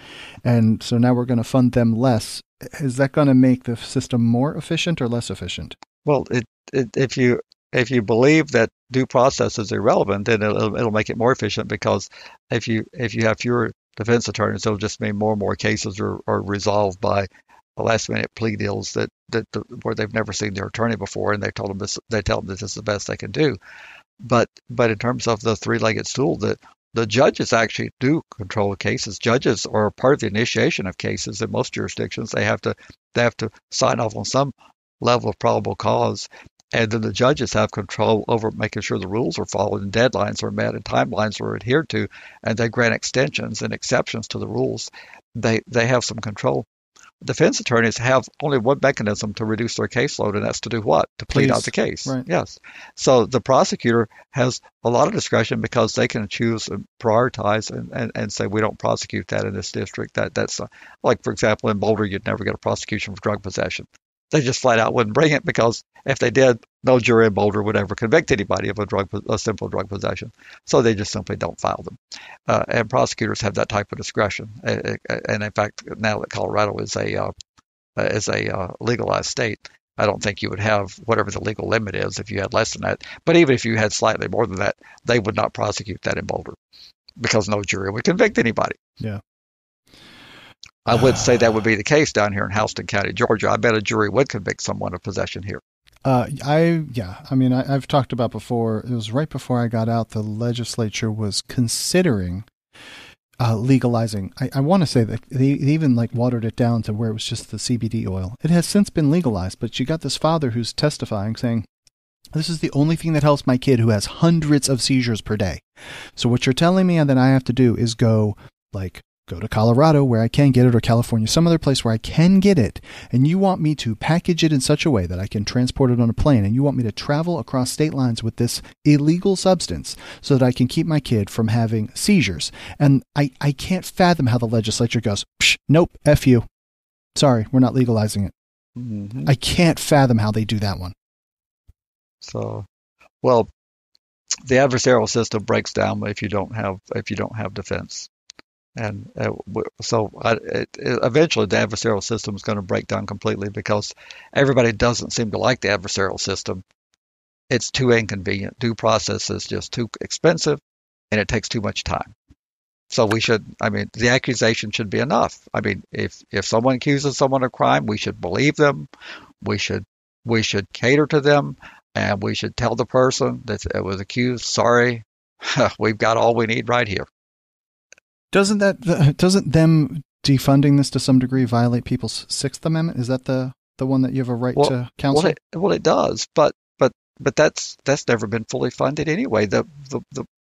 Speaker 1: And so now we're going to fund them less. Is that going to make the system more efficient or less efficient?
Speaker 2: Well, if you believe that due process is irrelevant, then it'll make it more efficient, because if you have fewer defense attorneys, it'll just mean more and more cases are resolved by last minute plea deals where they've never seen their attorney before, and they tell them this is the best they can do. But in terms of the three-legged stool, the judges actually do control cases. Judges are part of the initiation of cases in most jurisdictions. They have to sign off on some level of probable cause, and then the judges have control over making sure the rules are followed and deadlines are met and timelines are adhered to, and they grant extensions and exceptions to the rules. They have some control. Defense attorneys have only one mechanism to reduce their caseload, and that's to do what? To plead out the case.
Speaker 1: Right.
Speaker 2: Yes. So the prosecutor has a lot of discretion because they can choose and prioritize and say, we don't prosecute that in this district. That's like, for example, in Boulder, you'd never get a prosecution for drug possession. They just flat out wouldn't bring it because if they did, no jury in Boulder would ever convict anybody of a simple drug possession. So they just simply don't file them. And prosecutors have that type of discretion. And in fact, now that Colorado is a legalized state, I don't think you would have whatever the legal limit is if you had less than that. But even if you had slightly more than that, they would not prosecute that in Boulder because no jury would convict anybody.
Speaker 1: Yeah.
Speaker 2: I would say that would be the case down here in Houston County, Georgia. I bet a jury would convict someone of possession here.
Speaker 1: I've talked about before, it was right before I got out, the legislature was considering legalizing. I want to say that they even watered it down to where it was just the CBD oil. It has since been legalized, but you got this father who's testifying saying, this is the only thing that helps my kid who has hundreds of seizures per day. So what you're telling me that I have to do is go to Colorado where I can get it, or California, some other place where I can get it, and you want me to package it in such a way that I can transport it on a plane, and you want me to travel across state lines with this illegal substance so that I can keep my kid from having seizures. And I can't fathom how the legislature goes, nope, F you. Sorry, we're not legalizing it.
Speaker 2: Mm-hmm.
Speaker 1: I can't fathom how they do that one.
Speaker 2: So, well, the adversarial system breaks down if you don't have defense. And eventually the adversarial system is going to break down completely because everybody doesn't seem to like the adversarial system. It's too inconvenient. Due process is just too expensive, and it takes too much time. So the accusation should be enough. I mean, if someone accuses someone of crime, we should believe them. We should cater to them, and we should tell the person that was accused, sorry, we've got all we need right here.
Speaker 1: Doesn't them defunding this to some degree violate people's Sixth Amendment? Is that the one that you have a right to counsel?
Speaker 2: Well, it does, but that's never been fully funded anyway. The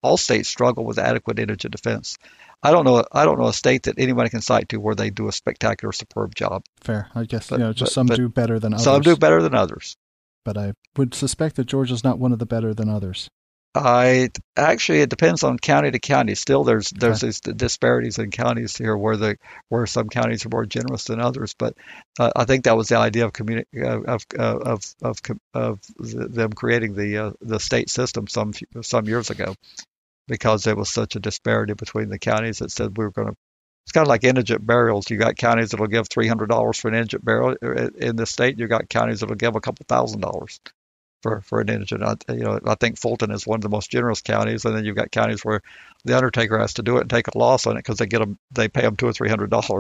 Speaker 2: all states struggle with adequate indigent defense. I don't know a state that anybody can cite to where they do a spectacular, superb job.
Speaker 1: Fair, I guess. Some do better than others.
Speaker 2: Some do better than others.
Speaker 1: But I would suspect that Georgia's not one of the better than others.
Speaker 2: It depends on county to county. Still, there's these disparities in counties here where some counties are more generous than others. But I think that was the idea of them creating the state system some years ago, because there was such a disparity between the counties that said we were going to. It's kind of like indigent burials. You got counties that'll give $300 for an indigent burial in the state. You got counties that'll give a couple $1,000. For an indigent. I think Fulton is one of the most generous counties, and then you've got counties where the undertaker has to do it and take a loss on it because they pay them $200 or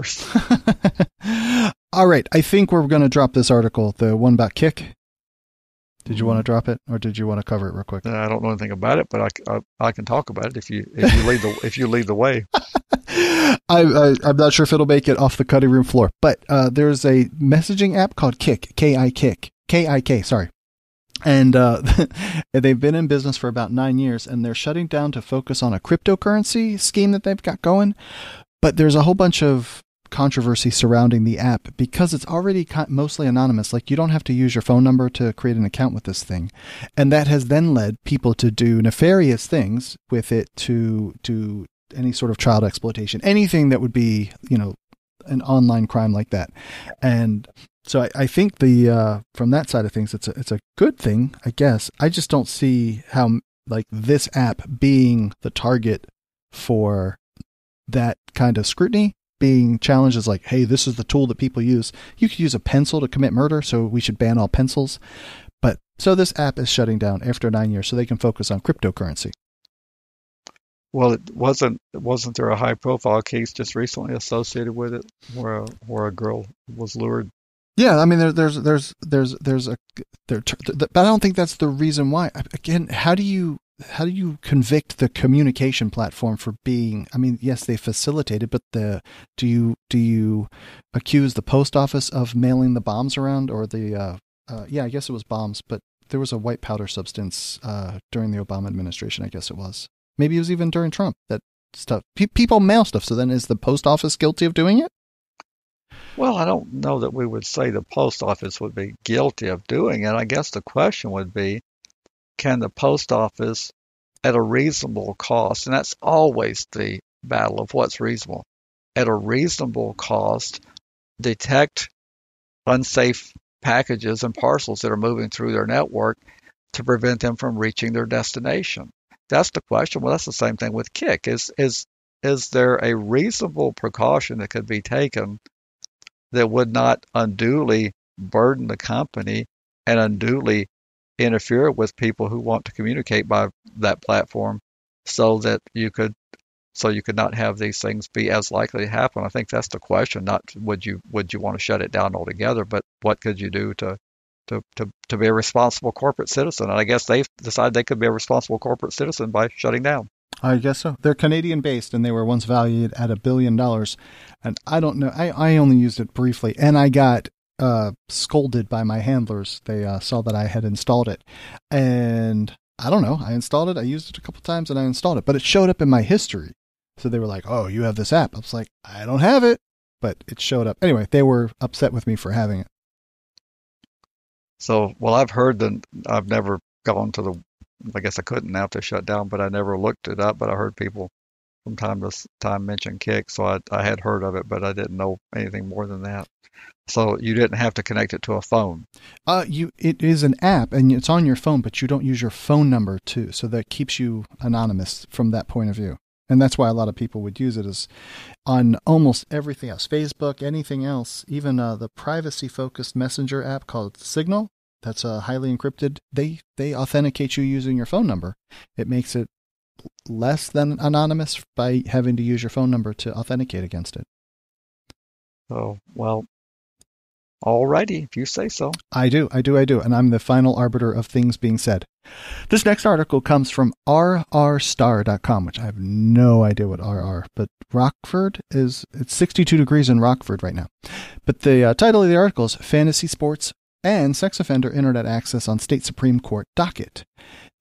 Speaker 2: $300.
Speaker 1: All right, I think we're going to drop this article, the one about Kick. Did you want to drop it, or did you want to cover it real quick?
Speaker 2: I don't know anything about it, but I can talk about it if you lead the way.
Speaker 1: I'm not sure if it'll make it off the cutting room floor, but there's a messaging app called Kick, K-I-K, sorry. And they've been in business for about 9 years, and they're shutting down to focus on a cryptocurrency scheme that they've got going. But there's a whole bunch of controversy surrounding the app because it's already mostly anonymous. Like, you don't have to use your phone number to create an account with this thing. And that has then led people to do nefarious things with it, to any sort of child exploitation, anything that would be, an online crime like that. And so I think from that side of things, it's a good thing, I guess. I just don't see how this app being the target for that kind of scrutiny, being challenged as hey, this is the tool that people use. You could use a pencil to commit murder, so we should ban all pencils. But so this app is shutting down after 9 years so they can focus on cryptocurrency.
Speaker 2: Well, wasn't there a high profile case just recently associated with it where a girl was lured?
Speaker 1: Yeah, I mean, but I don't think that's the reason why. Again, how do you convict the communication platform for being? I mean, yes, they facilitated, but do you accuse the post office of mailing the bombs around, or yeah, I guess it was bombs, but there was a white powder substance during the Obama administration. I guess it was. Maybe it was even during Trump. That stuff. People mail stuff. So then, is the post office guilty of doing it?
Speaker 2: Well, I don't know that we would say the post office would be guilty of doing it. I guess the question would be, can the post office, at a reasonable cost, and that's always the battle of what's reasonable, at a reasonable cost, detect unsafe packages and parcels that are moving through their network to prevent them from reaching their destination? That's the question. Well, that's the same thing with Kick. Is there a reasonable precaution that could be taken that would not unduly burden the company and unduly interfere with people who want to communicate by that platform so that you could not have these things be as likely to happen? I think that's the question. Not would you want to shut it down altogether, but what could you do to be a responsible corporate citizen? And I guess they've decided they could be a responsible corporate citizen by shutting down.
Speaker 1: I guess so. They're Canadian based, and they were once valued at $1 billion. And I don't know. I only used it briefly, and I got scolded by my handlers. They saw that I had installed it, and I don't know. I installed it. I used it a couple times, and I installed it, but it showed up in my history. So they were like, "Oh, you have this app." I was like, "I don't have it," but it showed up. Anyway, they were upset with me for having it.
Speaker 2: So, well, I've never gone to I guess I couldn't now if they shut down, but I never looked it up. But I heard people from time to time mention Kick, so I had heard of it, but I didn't know anything more than that. So you didn't have to connect it to a phone.
Speaker 1: It is an app, and it's on your phone, but you don't use your phone number too, so that keeps you anonymous from that point of view. And that's why a lot of people would use it as on almost everything else, Facebook, anything else, even the privacy-focused messenger app called Signal. That's highly encrypted. They authenticate you using your phone number. It makes it less than anonymous by having to use your phone number to authenticate against it.
Speaker 2: Oh, well, all righty, if you say so.
Speaker 1: I do, and I'm the final arbiter of things being said. This next article comes from rrstar.com, which I have no idea what RR, but it's 62 degrees in Rockford right now. But the title of the article is Fantasy Sports and Sex Offender Internet Access on State Supreme Court Docket.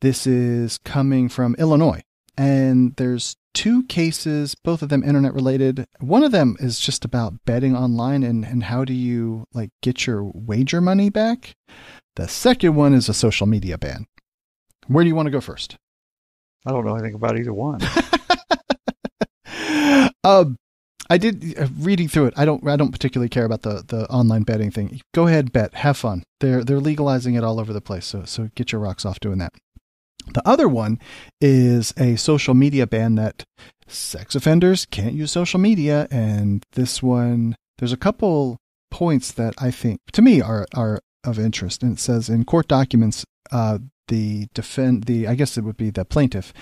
Speaker 1: This is coming from Illinois, and there's two cases, both of them internet related. One of them is just about betting online and how do you get your wager money back. The second one is a social media ban. Where do you want to go first?
Speaker 2: I don't know anything about either one.
Speaker 1: I did reading through it. I don't particularly care about the online betting thing. Go ahead, bet, have fun. They're legalizing it all over the place. So get your rocks off doing that. The other one is a social media ban that sex offenders can't use social media. And this one, there's a couple points that I think to me are of interest. And it says in court documents, I guess it would be the plaintiff,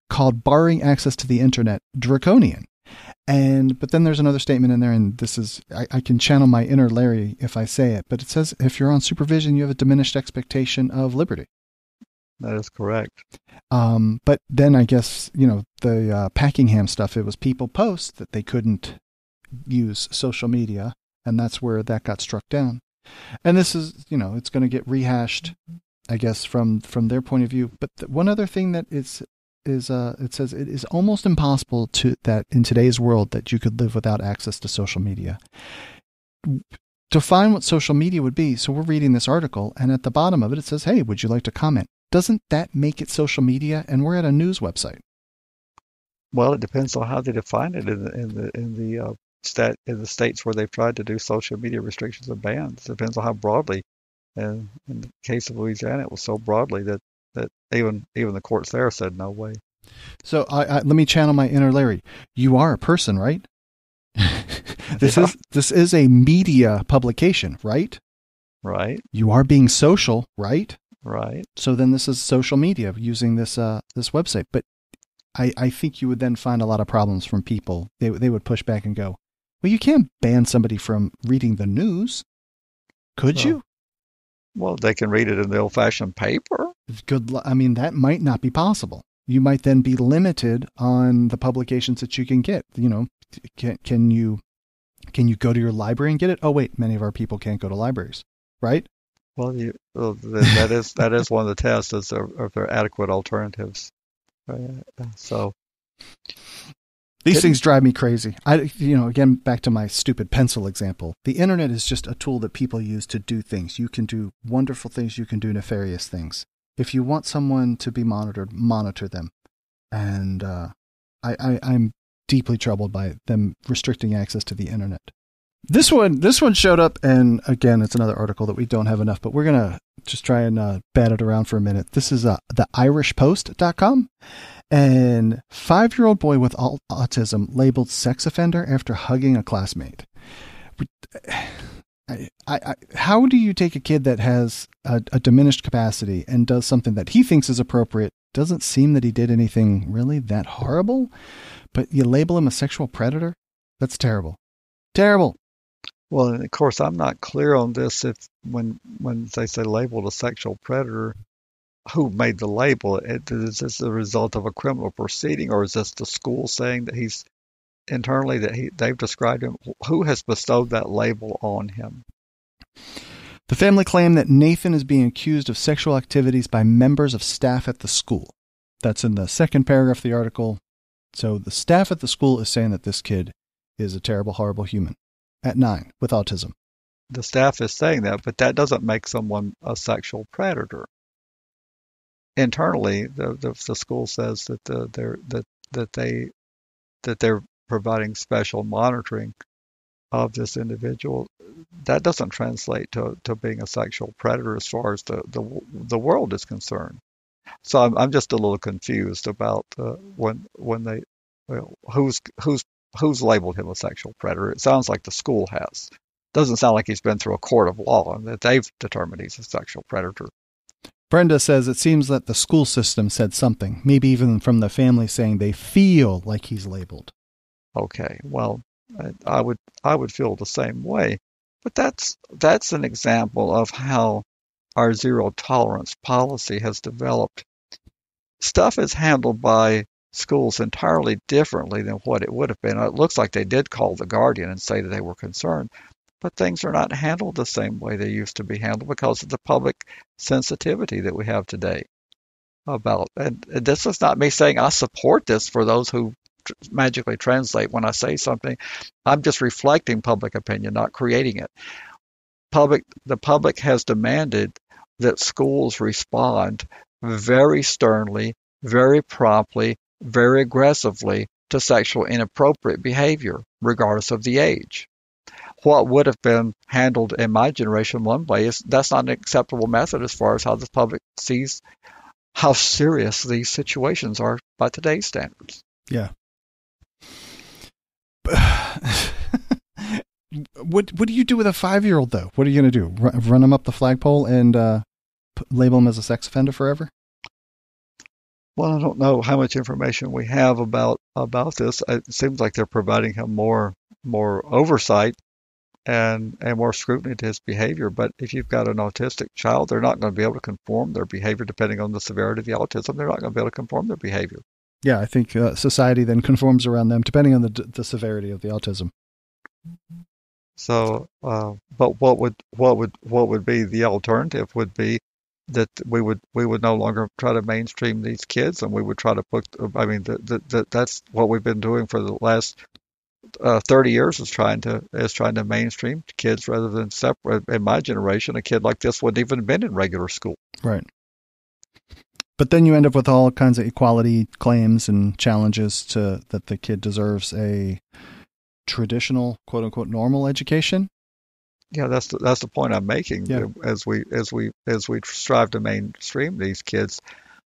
Speaker 1: called barring access to the internet draconian. But then there's another statement in there, and this is, I can channel my inner Larry if I say it, but it says if you're on supervision, you have a diminished expectation of liberty.
Speaker 2: That is correct.
Speaker 1: But then I guess, the Packingham stuff, it was people post that they couldn't use social media, and that's where that got struck down. And this is, it's going to get rehashed, I guess, from their point of view. But one other thing that it says it is almost impossible that in today's world that you could live without access to social media. Define what social media would be. So we're reading this article, and at the bottom of it, it says, "Hey, would you like to comment?" Doesn't that make it social media? And we're at a news website.
Speaker 2: Well, it depends on how they define it in the states where they've tried to do social media restrictions and bans. It depends on how broadly. And in the case of Louisiana, it was so broadly that even the courts there said no way.
Speaker 1: So let me channel my inner Larry. You are a person, right? This is a media publication, right?
Speaker 2: Right.
Speaker 1: You are being social, right?
Speaker 2: Right.
Speaker 1: So then this is social media using this website. But I think you would then find a lot of problems from people. They would push back and go, well, you can't ban somebody from reading the news. Could you?
Speaker 2: Well, they can read it in the old-fashioned paper.
Speaker 1: I mean, that might not be possible. You might then be limited on the publications that you can get. You know, can you go to your library and get it? Oh, wait, many of our people can't go to libraries, right?
Speaker 2: Well, that is one of the tests is if there are adequate alternatives. So
Speaker 1: these things drive me crazy. Again, back to my stupid pencil example. The internet is just a tool that people use to do things. You can do wonderful things. You can do nefarious things. If you want someone to be monitored, monitor them. And I'm deeply troubled by them restricting access to the internet. This one showed up, and again, it's another article that we don't have enough, but we're going to just try and bat it around for a minute. This is the irishpost.com. And 5-year-old boy with autism labeled sex offender after hugging a classmate. How do you take a kid that has a diminished capacity and does something that he thinks is appropriate? Doesn't seem that he did anything really that horrible, but you label him a sexual predator? That's terrible. Terrible.
Speaker 2: Well, and of course, I'm not clear on this. If when they say labeled a sexual predator, who made the label? Is this the result of a criminal proceeding, or is this the school saying that he's internally they've described him? Who has bestowed that label on him?
Speaker 1: The family claimed that Nathan is being accused of sexual activities by members of staff at the school. That's in the second paragraph of the article. So the staff at the school is saying that this kid is a terrible, horrible human at 9 with autism.
Speaker 2: The staff is saying that, but that doesn't make someone a sexual predator. Internally, the school says that they're providing special monitoring of this individual. That doesn't translate to being a sexual predator as far as the world is concerned. So I'm just a little confused about when they who's labeled him a sexual predator. It sounds like the school has. Doesn't sound like he's been through a court of law and that they've determined he's a sexual predator.
Speaker 1: Brenda says it seems that the school system said something, maybe even from the family saying they feel like he's labeled.
Speaker 2: Okay, well, I would feel the same way, but that's an example of how our zero tolerance policy has developed. Stuff is handled by schools entirely differently than what it would have been. It looks like they did call the guardian and say that they were concerned, but things are not handled the same way they used to be handled because of the public sensitivity that we have today about. And this is not me saying I support this for those who magically translate when I say something. I'm just reflecting public opinion, not creating it. The public has demanded that schools respond very sternly, very promptly, very aggressively to sexual inappropriate behavior, regardless of the age. What would have been handled in my generation one way that's not an acceptable method as far as how the public sees how serious these situations are by today's standards.
Speaker 1: Yeah. What do you do with a 5-year-old though? What are you going to do? Run him up the flagpole and label him as a sex offender forever?
Speaker 2: Well, I don't know how much information we have about this. It seems like they're providing him more oversight and more scrutiny to his behavior. But if you've got an autistic child, they're not going to be able to conform their behavior depending on the severity of the autism. They're not going to be able to conform their behavior.
Speaker 1: Yeah, I think society then conforms around them depending on the severity of the autism.
Speaker 2: So, but what would be the alternative would be that we would no longer try to mainstream these kids, and we would try to put. I mean, that's what we've been doing for the last 30 years is trying to mainstream kids rather than separate. In my generation, a kid like this wouldn't even have been in regular school.
Speaker 1: Right. But then you end up with all kinds of equality claims and challenges that the kid deserves a traditional, quote unquote, normal education.
Speaker 2: Yeah, that's the point I'm making. Yeah. As we strive to mainstream these kids,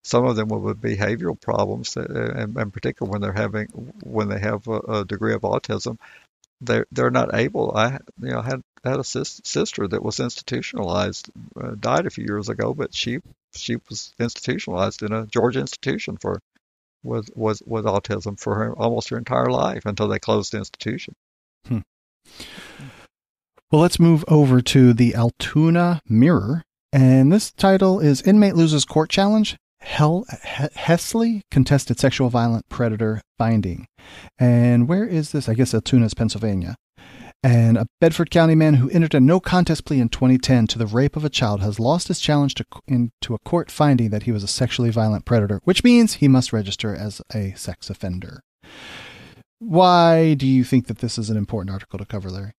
Speaker 2: some of them with behavioral problems, and in particular when they have a degree of autism, they're not able. I had a sister that was institutionalized, died a few years ago, but she was institutionalized in a Georgia institution for with autism for almost her entire life until they closed the institution.
Speaker 1: Hmm. Well, let's move over to the Altoona Mirror. And this title is Inmate Loses Court Challenge. Hesley contested sexual violent predator finding. And where is this? I guess Altoona is Pennsylvania. And a Bedford County man who entered a no contest plea in 2010 to the rape of a child has lost his challenge to a court finding that he was a sexually violent predator, which means he must register as a sex offender. Why do you think that this is an important article to cover, Larry?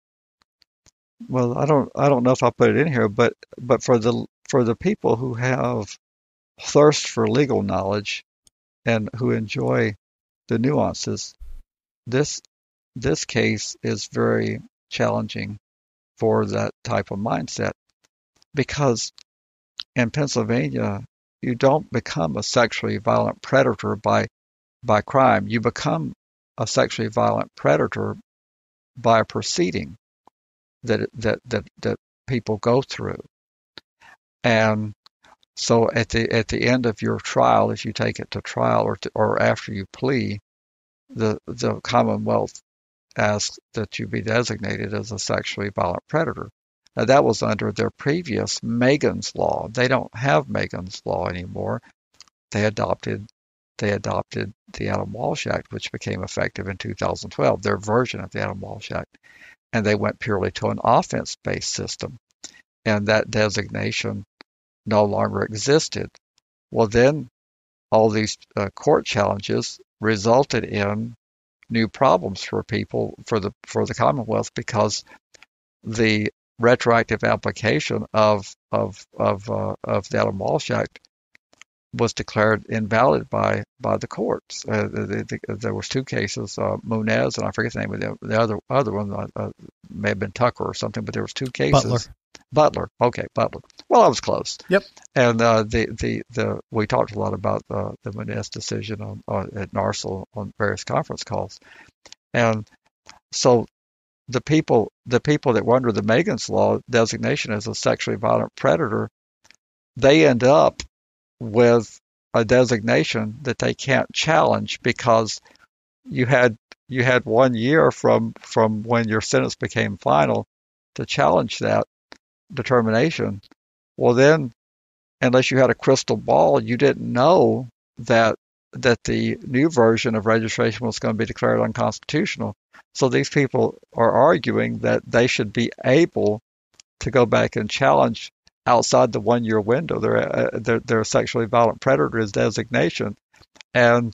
Speaker 2: Well, I don't know if I put it in here, but for the people who have thirst for legal knowledge and who enjoy the nuances, this case is very challenging for that type of mindset, because in Pennsylvania you don't become a sexually violent predator by crime. You become a sexually violent predator by a proceeding that people go through. And so at the end of your trial, if you take it to trial or after you plea, the Commonwealth asks that you be designated as a sexually violent predator. Now, that was under their previous Megan's Law. They don't have Megan's Law anymore. They adopted the Adam Walsh Act, which became effective in 2012, their version of the Adam Walsh Act. And they went purely to an offense-based system. And that designation no longer existed. Well, then all these court challenges resulted in new problems for people, for the Commonwealth, because the retroactive application of the Adam Walsh Act was declared invalid by the courts. There was two cases, Munez, and I forget the name of the other one, may have been Tucker or something, but there was two cases. Butler. Okay, Butler. Well, I was close.
Speaker 1: Yep.
Speaker 2: And we talked a lot about the Munez decision at NARSL on various conference calls, and so the people that were under the Megan's Law designation as a sexually violent predator, they end up with a designation that they can't challenge, because you had 1 year from when your sentence became final to challenge that determination. Well, then, unless you had a crystal ball, you didn't know that the new version of registration was going to be declared unconstitutional. So these people are arguing that they should be able to go back and challenge outside the 1 year window. They're a sexually violent predator as designation, and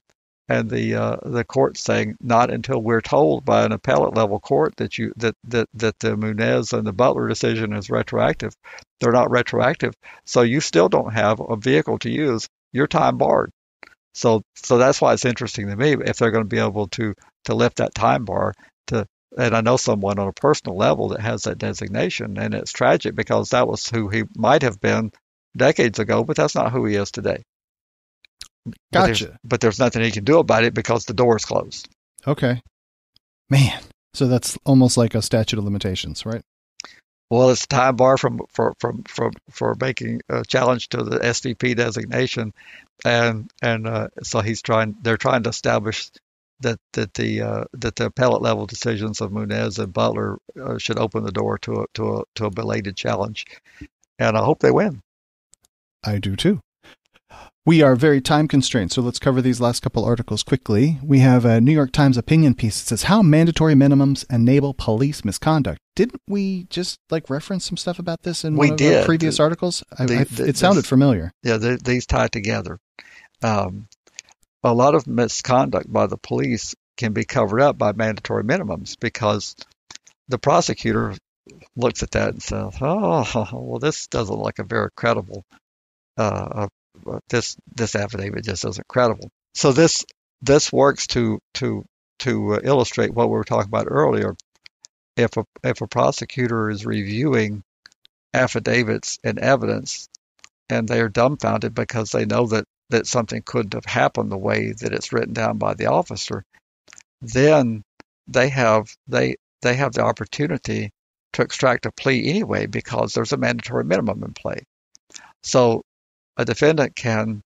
Speaker 2: the court saying not until we're told by an appellate level court that the Munez and the Butler decision is retroactive. They're not retroactive, so you still don't have a vehicle to use. You're time barred. So that's why it's interesting to me if they're going to be able to lift that time bar to. And I know someone on a personal level that has that designation, and it's tragic because that was who he might have been decades ago, but that's not who he is today.
Speaker 1: Gotcha.
Speaker 2: But there's nothing he can do about it because the door is closed.
Speaker 1: Okay. Man, so that's almost like a statute of limitations, right?
Speaker 2: Well, it's a time bar for making a challenge to the SVP designation, and so they're trying to establish that the appellate level decisions of Munez and Butler should open the door to a belated challenge, and I hope they win.
Speaker 1: I do too. We are very time constrained, so let's cover these last couple articles quickly. We have a New York Times opinion piece that says how mandatory minimums enable police misconduct. Didn't we just reference some stuff about this in one of our previous articles? It sounded familiar.
Speaker 2: Yeah, these tie together. A lot of misconduct by the police can be covered up by mandatory minimums, because the prosecutor looks at that and says, "Oh, well, this doesn't look a very credible. This affidavit just isn't credible." So this works to illustrate what we were talking about earlier. If a prosecutor is reviewing affidavits and evidence, and they are dumbfounded because they know that something couldn't have happened the way that it's written down by the officer, then they have the opportunity to extract a plea anyway, because there's a mandatory minimum in play. So a defendant can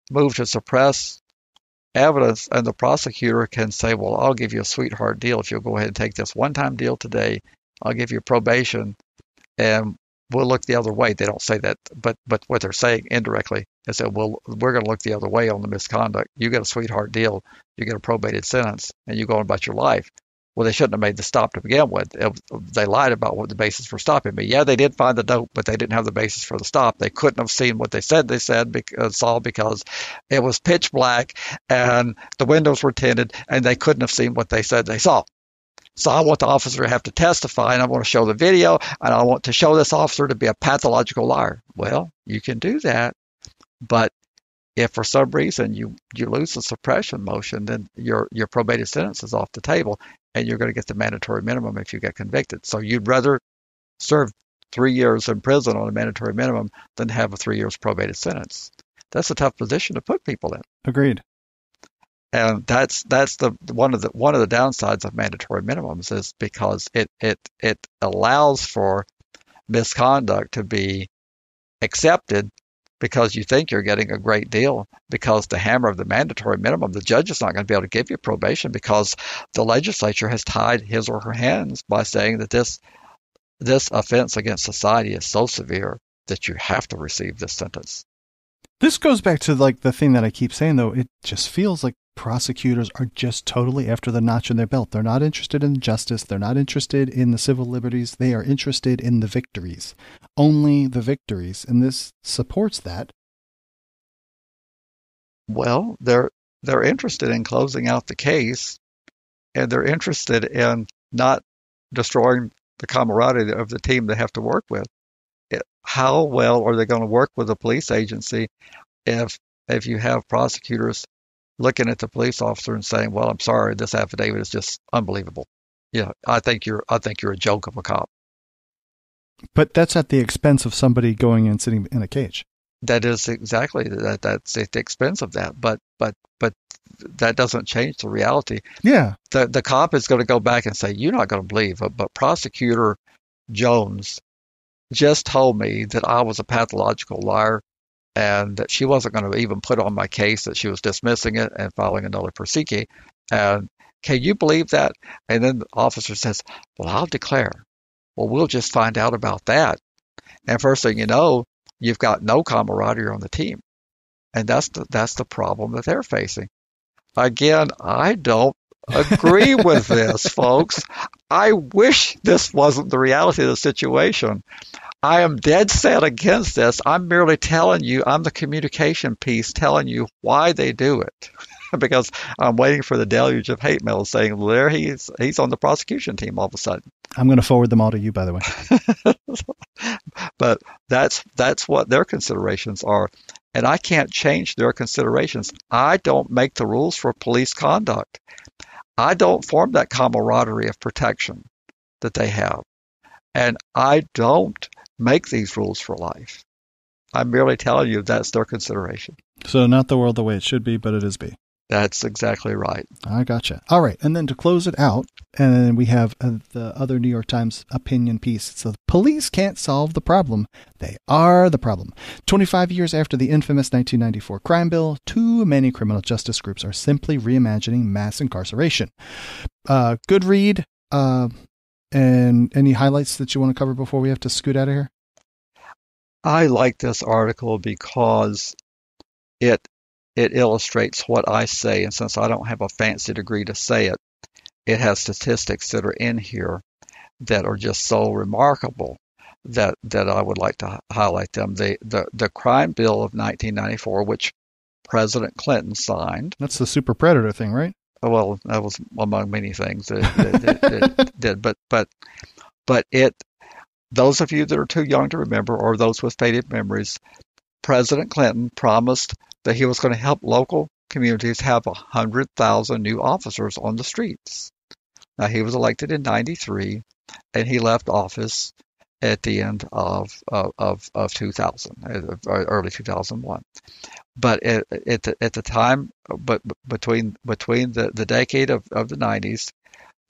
Speaker 2: move to suppress evidence, and the prosecutor can say, well, I'll give you a sweetheart deal if you'll go ahead and take this one-time deal today. I'll give you probation, and we'll look the other way. They don't say that, but what they're saying indirectly is that, well, we're going to look the other way on the misconduct. You get a sweetheart deal, you get a probated sentence, and you go on about your life. Well, they shouldn't have made the stop to begin with. They lied about what the basis for stopping me. Yeah, they did find the dope, but they didn't have the basis for the stop. They couldn't have seen what they said saw because it was pitch black and the windows were tinted, and they couldn't have seen what they said they saw. So I want the officer to have to testify, and I want to show the video, and I want to show this officer to be a pathological liar. Well, you can do that, but if for some reason you lose the suppression motion, then your probated sentence is off the table, and you're going to get the mandatory minimum if you get convicted. So you'd rather serve 3 years in prison on a mandatory minimum than have a 3 years probated sentence. That's a tough position to put people in.
Speaker 1: Agreed.
Speaker 2: And that's one of the downsides of mandatory minimums is because it allows for misconduct to be accepted because you think you're getting a great deal, because the hammer of the mandatory minimum, the judge is not going to be able to give you probation because the legislature has tied his or her hands by saying that this offense against society is so severe that you have to receive this sentence.
Speaker 1: This goes back to like the thing that I keep saying, though. It just feels like prosecutors are just totally after the notch in their belt. They're not interested in justice. They're not interested in the civil liberties. They are interested in the victories, only the victories. And this supports that.
Speaker 2: Well, they're interested in closing out the case, and they're interested in not destroying the camaraderie of the team they have to work with. How well are they going to work with a police agency if you have prosecutors looking at the police officer and saying, well, I'm sorry, this affidavit is just unbelievable. Yeah, I think you're a joke of a cop.
Speaker 1: But that's at the expense of somebody going and sitting in a cage.
Speaker 2: That is exactly that's at the expense of that. But that doesn't change the reality.
Speaker 1: Yeah.
Speaker 2: The cop is going to go back and say, you're not going to believe it, but Prosecutor Jones just told me that I was a pathological liar and that she wasn't going to even put on my case, that she was dismissing it and filing a nolle prosequi. And can you believe that? And then the officer says, well, I'll declare. Well, we'll just find out about that. And first thing you know, you've got no camaraderie on the team. And that's the problem that they're facing. Again, I don't agree with this, folks. I wish this wasn't the reality of the situation. I am dead set against this. I'm merely telling you, I'm the communication piece telling you why they do it. Because I'm waiting for the deluge of hate mail saying, well, there he's on the prosecution team all of a sudden.
Speaker 1: I'm going to forward them all to you, by the way.
Speaker 2: But that's what their considerations are. And I can't change their considerations. I don't make the rules for police conduct. I don't form that camaraderie of protection that they have. And I don't make these rules for life. I'm merely telling you that's their consideration.
Speaker 1: So not the world the way it should be, but it is be.
Speaker 2: That's exactly right.
Speaker 1: I gotcha. All right. And then to close it out, and then we have the other New York Times opinion piece. So the police can't solve the problem. They are the problem. 25 years after the infamous 1994 crime bill, too many criminal justice groups are simply reimagining mass incarceration. Good read. And any highlights that you want to cover before we have to scoot out of here?
Speaker 2: I like this article because it illustrates what I say, and since I don't have a fancy degree to say it, it has statistics that are in here that are just so remarkable that I would like to highlight them. The crime bill of 1994, which President Clinton signed.
Speaker 1: That's the super predator thing, right?
Speaker 2: Well, that was among many things that it did, but it. Those of you that are too young to remember, or those with faded memories, President Clinton promised that he was going to help local communities have 100,000 new officers on the streets. Now, he was elected in 93, and he left office at the end of 2000, early 2001. But at the time, but between the decade of the 90s,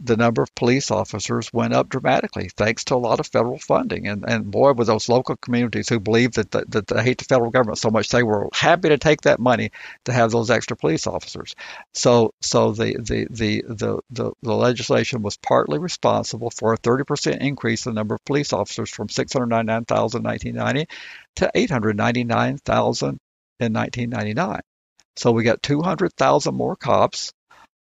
Speaker 2: the number of police officers went up dramatically thanks to a lot of federal funding. And boy, with those local communities who believe that they hate the federal government so much, they were happy to take that money to have those extra police officers. So the legislation was partly responsible for a 30% increase in the number of police officers from 699,000 in 1990 to 899,000 in 1999. So we got 200,000 more cops,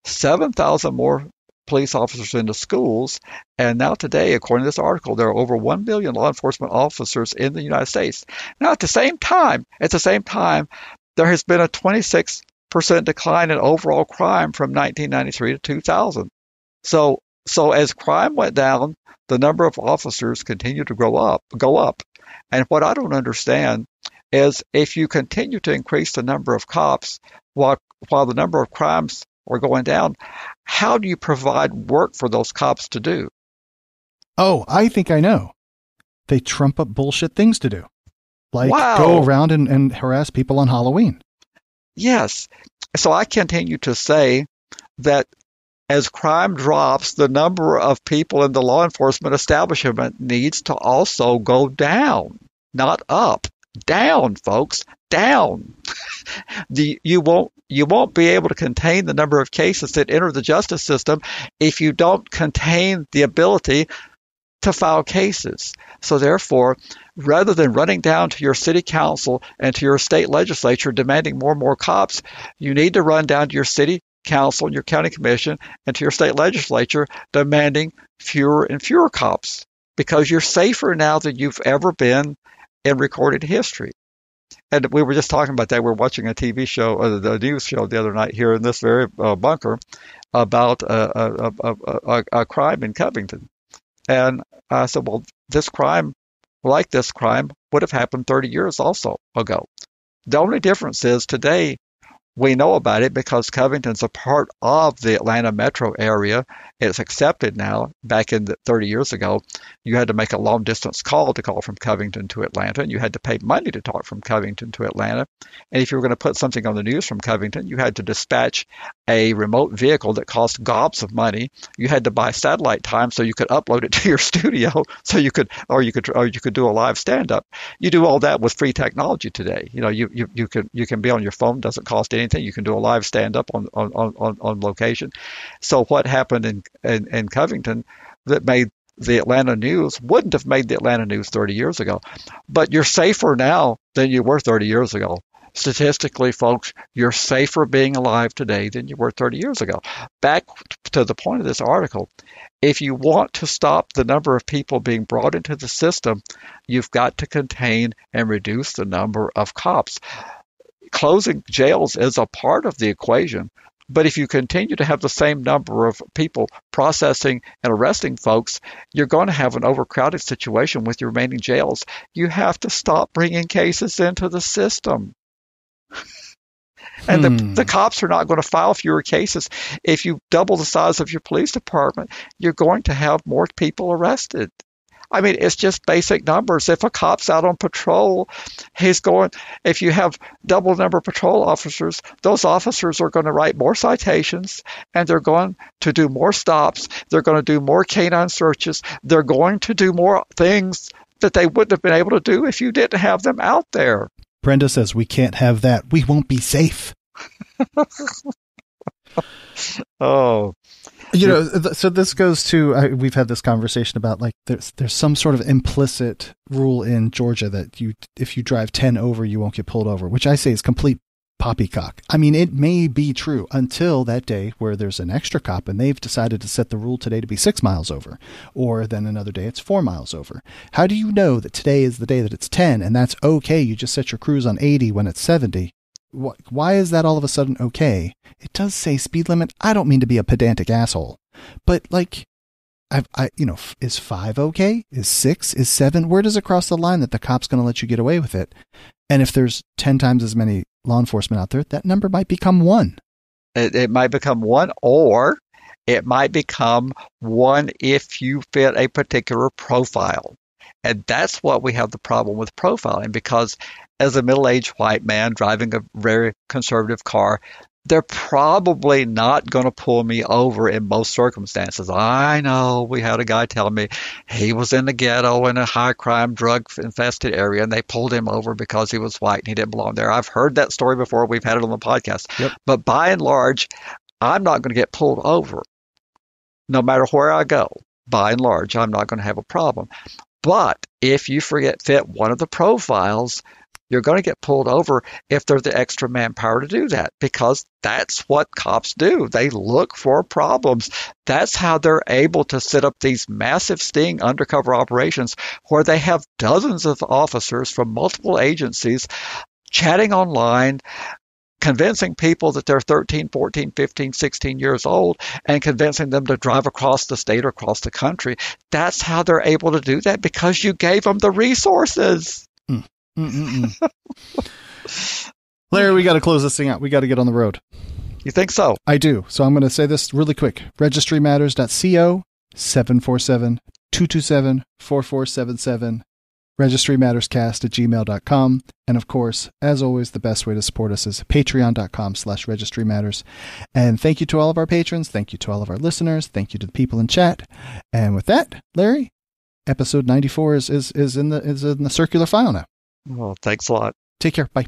Speaker 2: 7,000 more police officers in the schools, and now today, according to this article, there are over 1 million law enforcement officers in the United States. Now, at the same time, there has been a 26% decline in overall crime from 1993 to 2000. So as crime went down, the number of officers continued to go up. And what I don't understand is if you continue to increase the number of cops while the number of crimes are going down, how do you provide work for those cops to do?
Speaker 1: Oh, I think I know. They trump up bullshit things to do. Like
Speaker 2: Wow.
Speaker 1: go around and harass people on Halloween.
Speaker 2: Yes. So I continue to say that as crime drops, the number of people in the law enforcement establishment needs to also go down, not up. Down, folks, down. You won't be able to contain the number of cases that enter the justice system if you don't contain the ability to file cases. So therefore, rather than running down to your city council and to your state legislature demanding more and more cops, you need to run down to your city council and your county commission and to your state legislature demanding fewer and fewer cops, because you're safer now than you've ever been in recorded history. And we were just talking about that. We were watching a TV show, the news show the other night here in this very bunker about a crime in Covington. And I said, well, this crime would have happened 30 years also ago. The only difference is today we know about it because Covington's a part of the Atlanta metro area. It's accepted now. Back in 30 years ago, you had to make a long-distance call to call from Covington to Atlanta, and you had to pay money to talk from Covington to Atlanta. And if you were going to put something on the news from Covington, you had to dispatch a remote vehicle that cost gobs of money. You had to buy satellite time so you could upload it to your studio, so you could do a live stand-up. You do all that with free technology today. You know, you can be on your phone, doesn't cost anything. You can do a live stand-up on location. So what happened in Covington that made the Atlanta news wouldn't have made the Atlanta news 30 years ago. But you're safer now than you were 30 years ago. Statistically, folks, you're safer being alive today than you were 30 years ago. Back to the point of this article, if you want to stop the number of people being brought into the system, you've got to contain and reduce the number of cops. Closing jails is a part of the equation, but if you continue to have the same number of people processing and arresting folks, you're going to have an overcrowded situation with your remaining jails. You have to stop bringing cases into the system. And the cops are not going to file fewer cases. If you double the size of your police department, you're going to have more people arrested. I mean, it's just basic numbers. If a cop's out on patrol, if you have double the number of patrol officers, those officers are going to write more citations, and they're going to do more stops. They're going to do more canine searches. They're going to do more things that they wouldn't have been able to do if you didn't have them out there.
Speaker 1: Brenda says we can't have that. We won't be safe.
Speaker 2: Oh.
Speaker 1: You know, so this goes to, we've had this conversation about like there's some sort of implicit rule in Georgia that if you drive 10 over, you won't get pulled over, which I say is complete poppycock. I mean, it may be true until that day where there's an extra cop and they've decided to set the rule today to be 6 miles over, or then another day it's 4 miles over. How do you know that today is the day that it's 10 and that's okay? You just set your cruise on 80 when it's 70. Why is that all of a sudden okay? It does say speed limit. I don't mean to be a pedantic asshole, but like, is 5 okay? Is 6? Is 7? Where does it cross the line that the cop's going to let you get away with it? And if there's 10 times as many law enforcement out there, that number might become 1.
Speaker 2: It might become 1, or it might become 1 if you fit a particular profile. And that's what we have the problem with profiling, because as a middle-aged white man driving a very conservative car, they're probably not going to pull me over in most circumstances. I know we had a guy tell me he was in the ghetto in a high crime, drug infested area, and they pulled him over because he was white and he didn't belong there. I've heard that story before. We've had it on the podcast.
Speaker 1: Yep.
Speaker 2: But by and large, I'm not going to get pulled over no matter where I go. By and large, I'm not going to have a problem. But if you fit one of the profiles, you're going to get pulled over if they're the extra manpower to do that, because that's what cops do. They look for problems. That's how they're able to set up these massive sting undercover operations where they have dozens of officers from multiple agencies chatting online, convincing people that they're 13, 14, 15, 16 years old and convincing them to drive across the state or across the country. That's how they're able to do that, because you gave them the resources.
Speaker 1: Larry, we got to close this thing out. We got to get on the road.
Speaker 2: You think so?
Speaker 1: I do. So I'm going to say this really quick. Registrymatters.co, 747-227-4477. registrymatterscast@gmail.com. And of course, as always, the best way to support us is patreon.com/registrymatters. And thank you to all of our patrons. Thank you to all of our listeners. Thank you to the people in chat. And with that, Larry, episode 94 is in the circular file now.
Speaker 2: Well, thanks a lot.
Speaker 1: Take care. Bye.